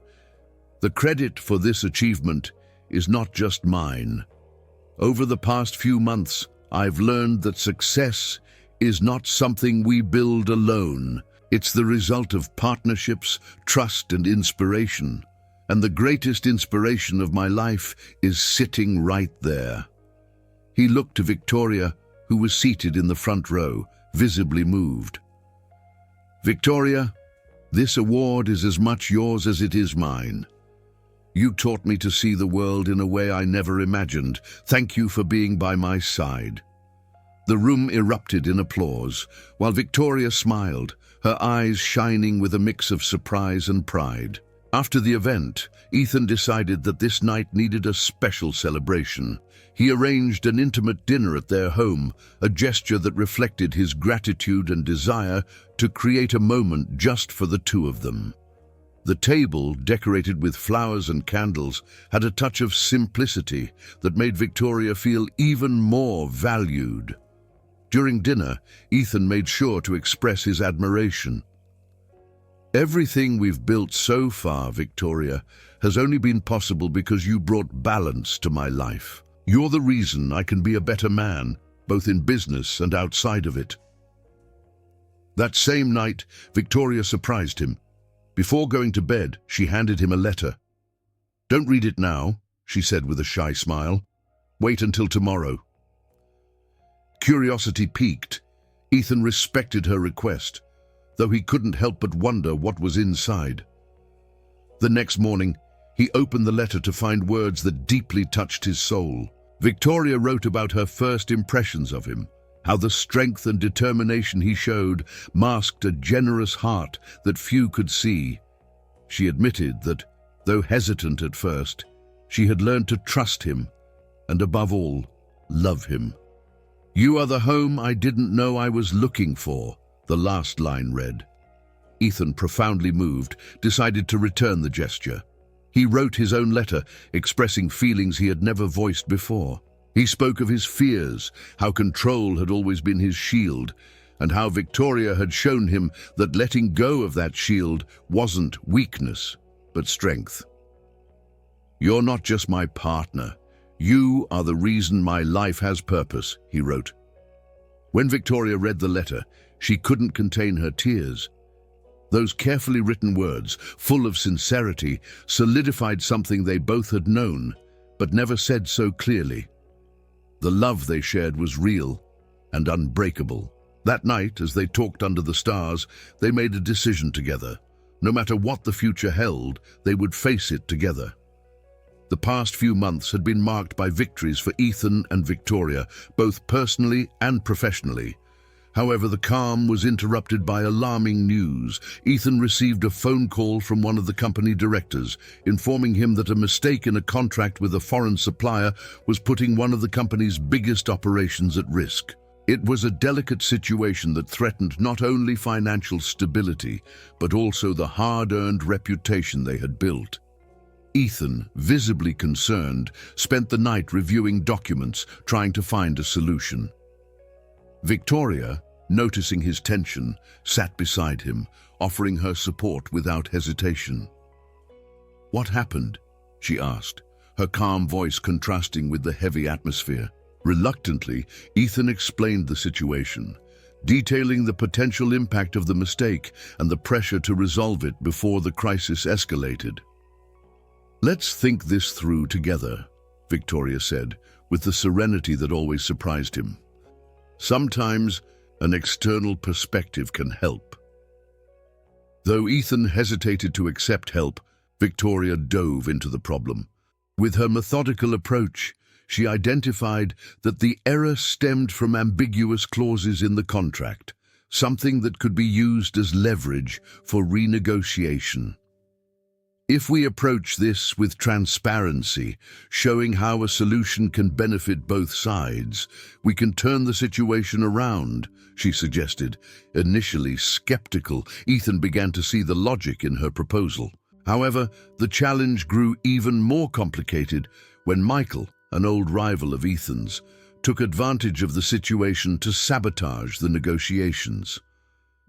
"The credit for this achievement is not just mine. Over the past few months, I've learned that success is not something we build alone. It's the result of partnerships, trust, and inspiration. And the greatest inspiration of my life is sitting right there." He looked to Victoria, who was seated in the front row, visibly moved. "Victoria, this award is as much yours as it is mine. You taught me to see the world in a way I never imagined. Thank you for being by my side." The room erupted in applause, while Victoria smiled, her eyes shining with a mix of surprise and pride. After the event, Ethan decided that this night needed a special celebration. He arranged an intimate dinner at their home, a gesture that reflected his gratitude and desire to create a moment just for the two of them. The table, decorated with flowers and candles, had a touch of simplicity that made Victoria feel even more valued. During dinner, Ethan made sure to express his admiration. "Everything we've built so far, Victoria, has only been possible because you brought balance to my life. You're the reason I can be a better man, both in business and outside of it." That same night, Victoria surprised him. Before going to bed, she handed him a letter. "Don't read it now," she said with a shy smile. "Wait until tomorrow." Curiosity piqued. Ethan respected her request, though he couldn't help but wonder what was inside. The next morning, he opened the letter to find words that deeply touched his soul. Victoria wrote about her first impressions of him, how the strength and determination he showed masked a generous heart that few could see. She admitted that, though hesitant at first, she had learned to trust him and, above all, love him. "You are the home I didn't know I was looking for," the last line read. Ethan, profoundly moved, decided to return the gesture. He wrote his own letter, expressing feelings he had never voiced before. He spoke of his fears, how control had always been his shield, and how Victoria had shown him that letting go of that shield wasn't weakness, but strength. "You're not just my partner. You are the reason my life has purpose," he wrote. When Victoria read the letter, she couldn't contain her tears. Those carefully written words, full of sincerity, solidified something they both had known, but never said so clearly. The love they shared was real and unbreakable. That night, as they talked under the stars, they made a decision together. No matter what the future held, they would face it together. The past few months had been marked by victories for Ethan and Victoria, both personally and professionally. However, the calm was interrupted by alarming news. Ethan received a phone call from one of the company directors, informing him that a mistake in a contract with a foreign supplier was putting one of the company's biggest operations at risk. It was a delicate situation that threatened not only financial stability, but also the hard-earned reputation they had built. Ethan, visibly concerned, spent the night reviewing documents, trying to find a solution. Victoria, noticing his tension, sat beside him, offering her support without hesitation. "What happened?" she asked, her calm voice contrasting with the heavy atmosphere. Reluctantly, Ethan explained the situation, detailing the potential impact of the mistake and the pressure to resolve it before the crisis escalated. "Let's think this through together," Victoria said, with the serenity that always surprised him. "Sometimes an external perspective can help." Though Ethan hesitated to accept help, Victoria dove into the problem. With her methodical approach, she identified that the error stemmed from ambiguous clauses in the contract, something that could be used as leverage for renegotiation. If we approach this with transparency, showing how a solution can benefit both sides, we can turn the situation around, she suggested. Initially skeptical, Ethan began to see the logic in her proposal. However, the challenge grew even more complicated when Michael, an old rival of Ethan's, took advantage of the situation to sabotage the negotiations.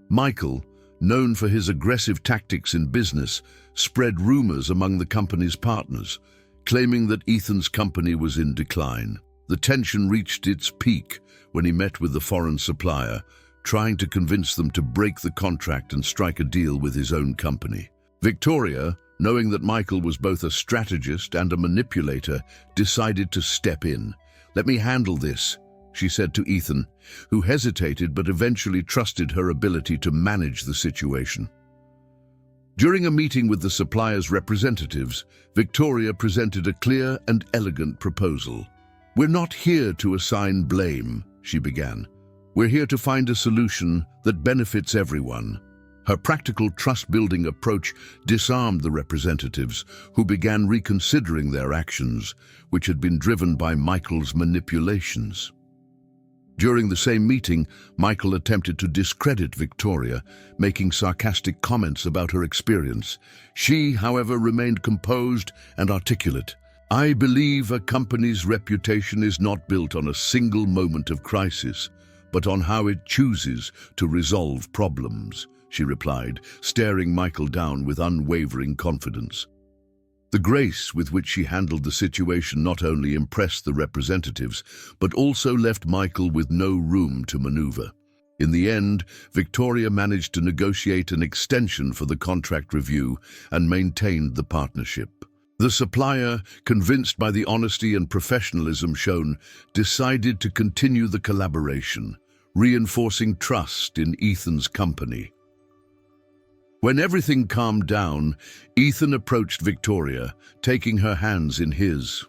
Michael, known for his aggressive tactics in business, spread rumors among the company's partners, claiming that Ethan's company was in decline. The tension reached its peak when he met with the foreign supplier, trying to convince them to break the contract and strike a deal with his own company. Victoria, knowing that Michael was both a strategist and a manipulator, decided to step in. "Let me handle this," she said to Ethan, who hesitated but eventually trusted her ability to manage the situation. During a meeting with the supplier's representatives, Victoria presented a clear and elegant proposal. "We're not here to assign blame," she began. "We're here to find a solution that benefits everyone. Her practical trust-building approach disarmed the representatives, who began reconsidering their actions, which had been driven by Michael's manipulations. During the same meeting, Michael attempted to discredit Victoria, making sarcastic comments about her experience. She, however, remained composed and articulate. "I believe a company's reputation is not built on a single moment of crisis, but on how it chooses to resolve problems," she replied, staring Michael down with unwavering confidence. The grace with which she handled the situation not only impressed the representatives, but also left Michael with no room to maneuver. In the end, Victoria managed to negotiate an extension for the contract review and maintained the partnership. The supplier, convinced by the honesty and professionalism shown, decided to continue the collaboration, reinforcing trust in Ethan's company. When everything calmed down, Ethan approached Victoria, taking her hands in his.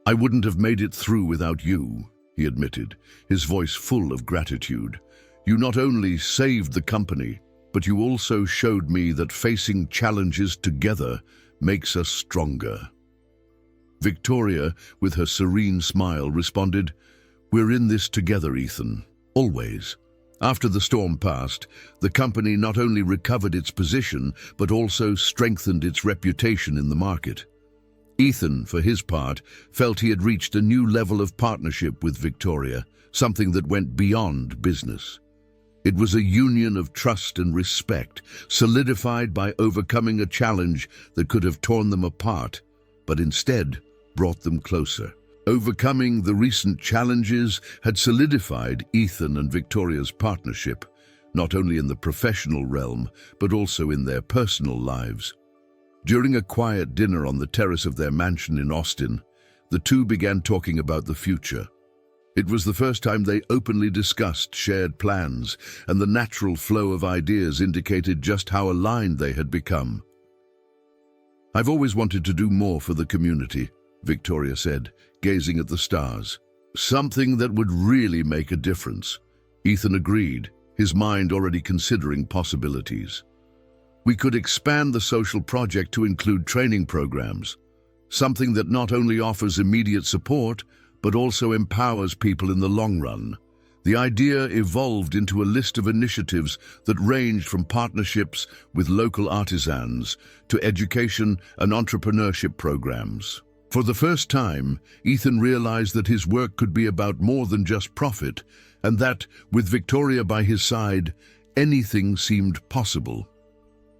"I wouldn't have made it through without you," he admitted, his voice full of gratitude. "You not only saved the company, but you also showed me that facing challenges together makes us stronger." Victoria, with her serene smile, responded, "We're in this together, Ethan, always." After the storm passed, the company not only recovered its position, but also strengthened its reputation in the market. Ethan, for his part, felt he had reached a new level of partnership with Victoria, something that went beyond business. It was a union of trust and respect, solidified by overcoming a challenge that could have torn them apart, but instead brought them closer. Overcoming the recent challenges had solidified Ethan and Victoria's partnership, not only in the professional realm, but also in their personal lives. During a quiet dinner on the terrace of their mansion in Austin, the two began talking about the future. It was the first time they openly discussed shared plans, and the natural flow of ideas indicated just how aligned they had become. "I've always wanted to do more for the community," Victoria said, gazing at the stars. "Something that would really make a difference." Ethan agreed, his mind already considering possibilities. "We could expand the social project to include training programs, something that not only offers immediate support, but also empowers people in the long run." The idea evolved into a list of initiatives that ranged from partnerships with local artisans to education and entrepreneurship programs. For the first time, Ethan realized that his work could be about more than just profit, and that, with Victoria by his side, anything seemed possible.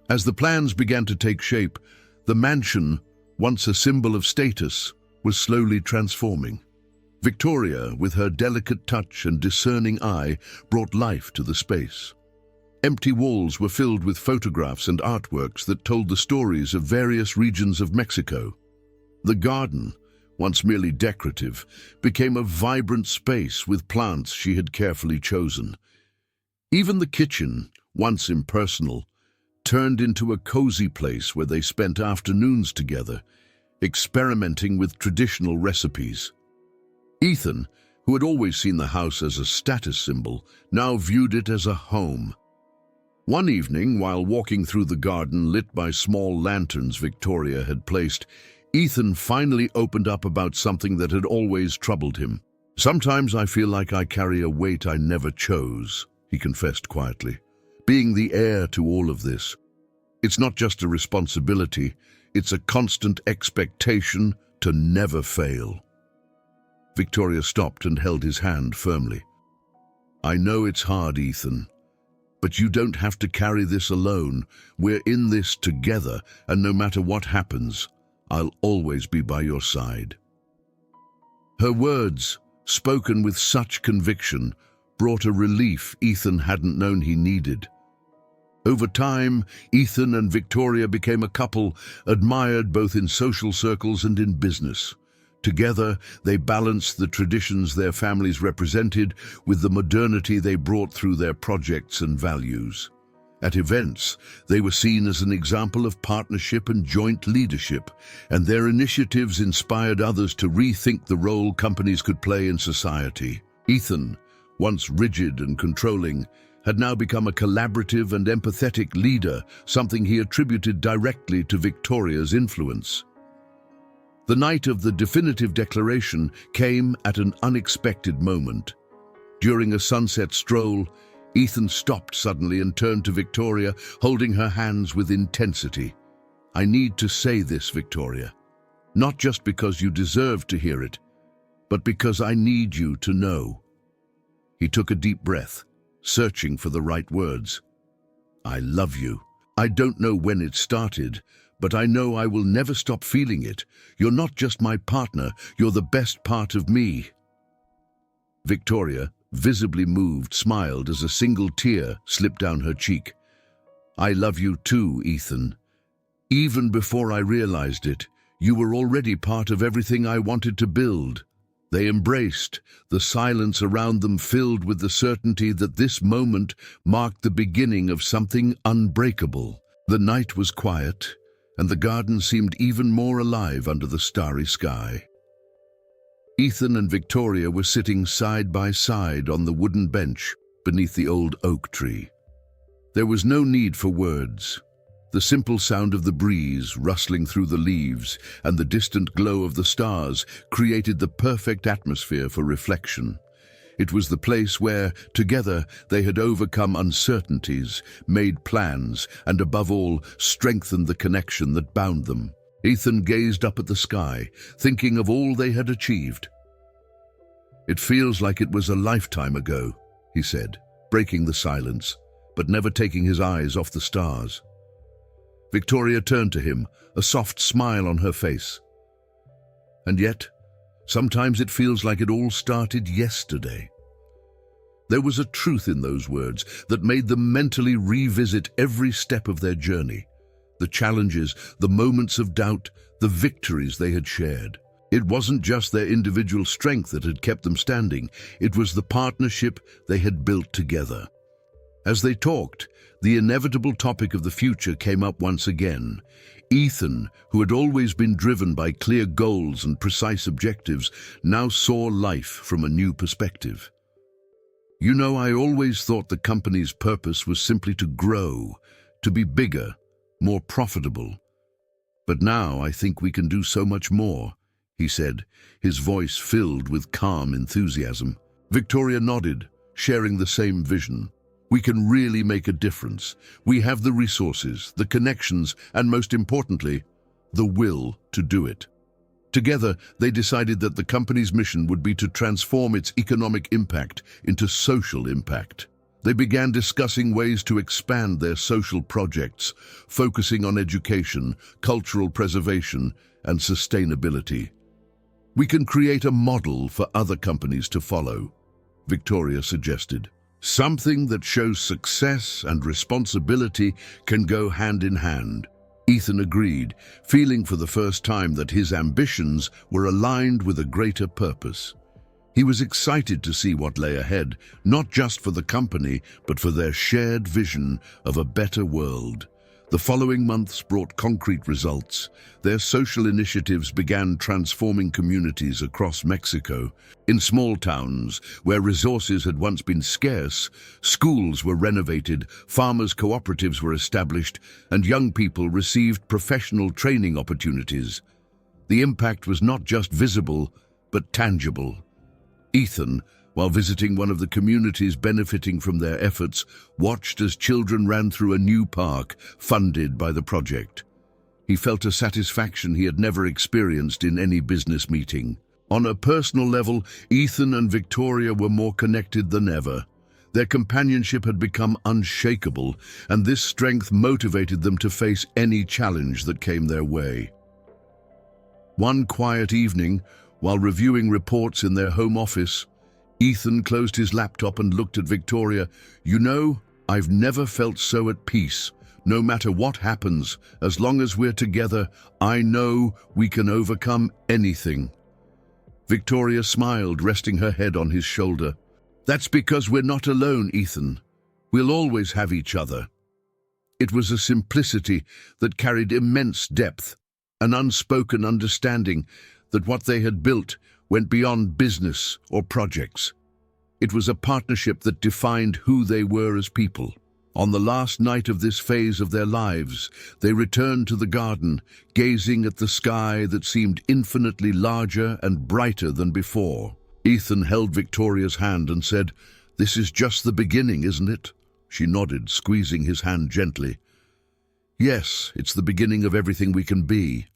As the plans began to take shape, the mansion, once a symbol of status, was slowly transforming. Victoria, with her delicate touch and discerning eye, brought life to the space. Empty walls were filled with photographs and artworks that told the stories of various regions of Mexico. The garden, once merely decorative, became a vibrant space with plants she had carefully chosen. Even the kitchen, once impersonal, turned into a cozy place where they spent afternoons together, experimenting with traditional recipes. Ethan, who had always seen the house as a status symbol, now viewed it as a home. One evening, while walking through the garden lit by small lanterns Victoria had placed, Ethan finally opened up about something that had always troubled him. "Sometimes I feel like I carry a weight I never chose," he confessed quietly. "Being the heir to all of this. It's not just a responsibility, it's a constant expectation to never fail." Victoria stopped and held his hand firmly. "I know it's hard, Ethan, but you don't have to carry this alone. We're in this together, and no matter what happens, I'll always be by your side." Her words, spoken with such conviction, brought a relief Ethan hadn't known he needed. Over time, Ethan and Victoria became a couple admired both in social circles and in business. Together, they balanced the traditions their families represented with the modernity they brought through their projects and values. At events, they were seen as an example of partnership and joint leadership, and their initiatives inspired others to rethink the role companies could play in society. Ethan, once rigid and controlling, had now become a collaborative and empathetic leader, something he attributed directly to Victoria's influence. The night of the definitive declaration came at an unexpected moment. During a sunset stroll, Ethan stopped suddenly and turned to Victoria, holding her hands with intensity. "I need to say this, Victoria, not just because you deserve to hear it, but because I need you to know." He took a deep breath, searching for the right words. "I love you. I don't know when it started, but I know I will never stop feeling it. You're not just my partner, you're the best part of me." Victoria, visibly moved, smiled as a single tear slipped down her cheek. "I love you too, Ethan. Even before I realized it, you were already part of everything I wanted to build." They embraced, the silence around them filled with the certainty that this moment marked the beginning of something unbreakable. The night was quiet, and the garden seemed even more alive under the starry sky. Ethan and Victoria were sitting side by side on the wooden bench beneath the old oak tree. There was no need for words. The simple sound of the breeze rustling through the leaves and the distant glow of the stars created the perfect atmosphere for reflection. It was the place where, together, they had overcome uncertainties, made plans, and above all, strengthened the connection that bound them. Ethan gazed up at the sky, thinking of all they had achieved. "It feels like it was a lifetime ago," he said, breaking the silence, but never taking his eyes off the stars. Victoria turned to him, a soft smile on her face. "And yet, sometimes it feels like it all started yesterday." There was a truth in those words that made them mentally revisit every step of their journey. The challenges, the moments of doubt, the victories they had shared. It wasn't just their individual strength that had kept them standing, it was the partnership they had built together. As they talked, the inevitable topic of the future came up once again. Ethan, who had always been driven by clear goals and precise objectives, now saw life from a new perspective. "You know, I always thought the company's purpose was simply to grow, to be bigger, more profitable. But now I think we can do so much more," he said, his voice filled with calm enthusiasm. Victoria nodded, sharing the same vision. "We can really make a difference. We have the resources, the connections, and most importantly, the will to do it." Together, they decided that the company's mission would be to transform its economic impact into social impact. They began discussing ways to expand their social projects, focusing on education, cultural preservation, and sustainability. "We can create a model for other companies to follow," Victoria suggested. "Something that shows success and responsibility can go hand in hand." Ethan agreed, feeling for the first time that his ambitions were aligned with a greater purpose. He was excited to see what lay ahead, not just for the company, but for their shared vision of a better world. The following months brought concrete results. Their social initiatives began transforming communities across Mexico. In small towns, where resources had once been scarce, schools were renovated, farmers' cooperatives were established, and young people received professional training opportunities. The impact was not just visible, but tangible. Ethan, while visiting one of the communities benefiting from their efforts, watched as children ran through a new park funded by the project. He felt a satisfaction he had never experienced in any business meeting. On a personal level, Ethan and Victoria were more connected than ever. Their companionship had become unshakable, and this strength motivated them to face any challenge that came their way. One quiet evening, while reviewing reports in their home office, Ethan closed his laptop and looked at Victoria. "You know, I've never felt so at peace. No matter what happens, as long as we're together, I know we can overcome anything." Victoria smiled, resting her head on his shoulder. "That's because we're not alone, Ethan. We'll always have each other." It was a simplicity that carried immense depth, an unspoken understanding that what they had built went beyond business or projects. It was a partnership that defined who they were as people. On the last night of this phase of their lives, they returned to the garden, gazing at the sky that seemed infinitely larger and brighter than before. Ethan held Victoria's hand and said, "This is just the beginning, isn't it?" She nodded, squeezing his hand gently. "Yes, it's the beginning of everything we can be."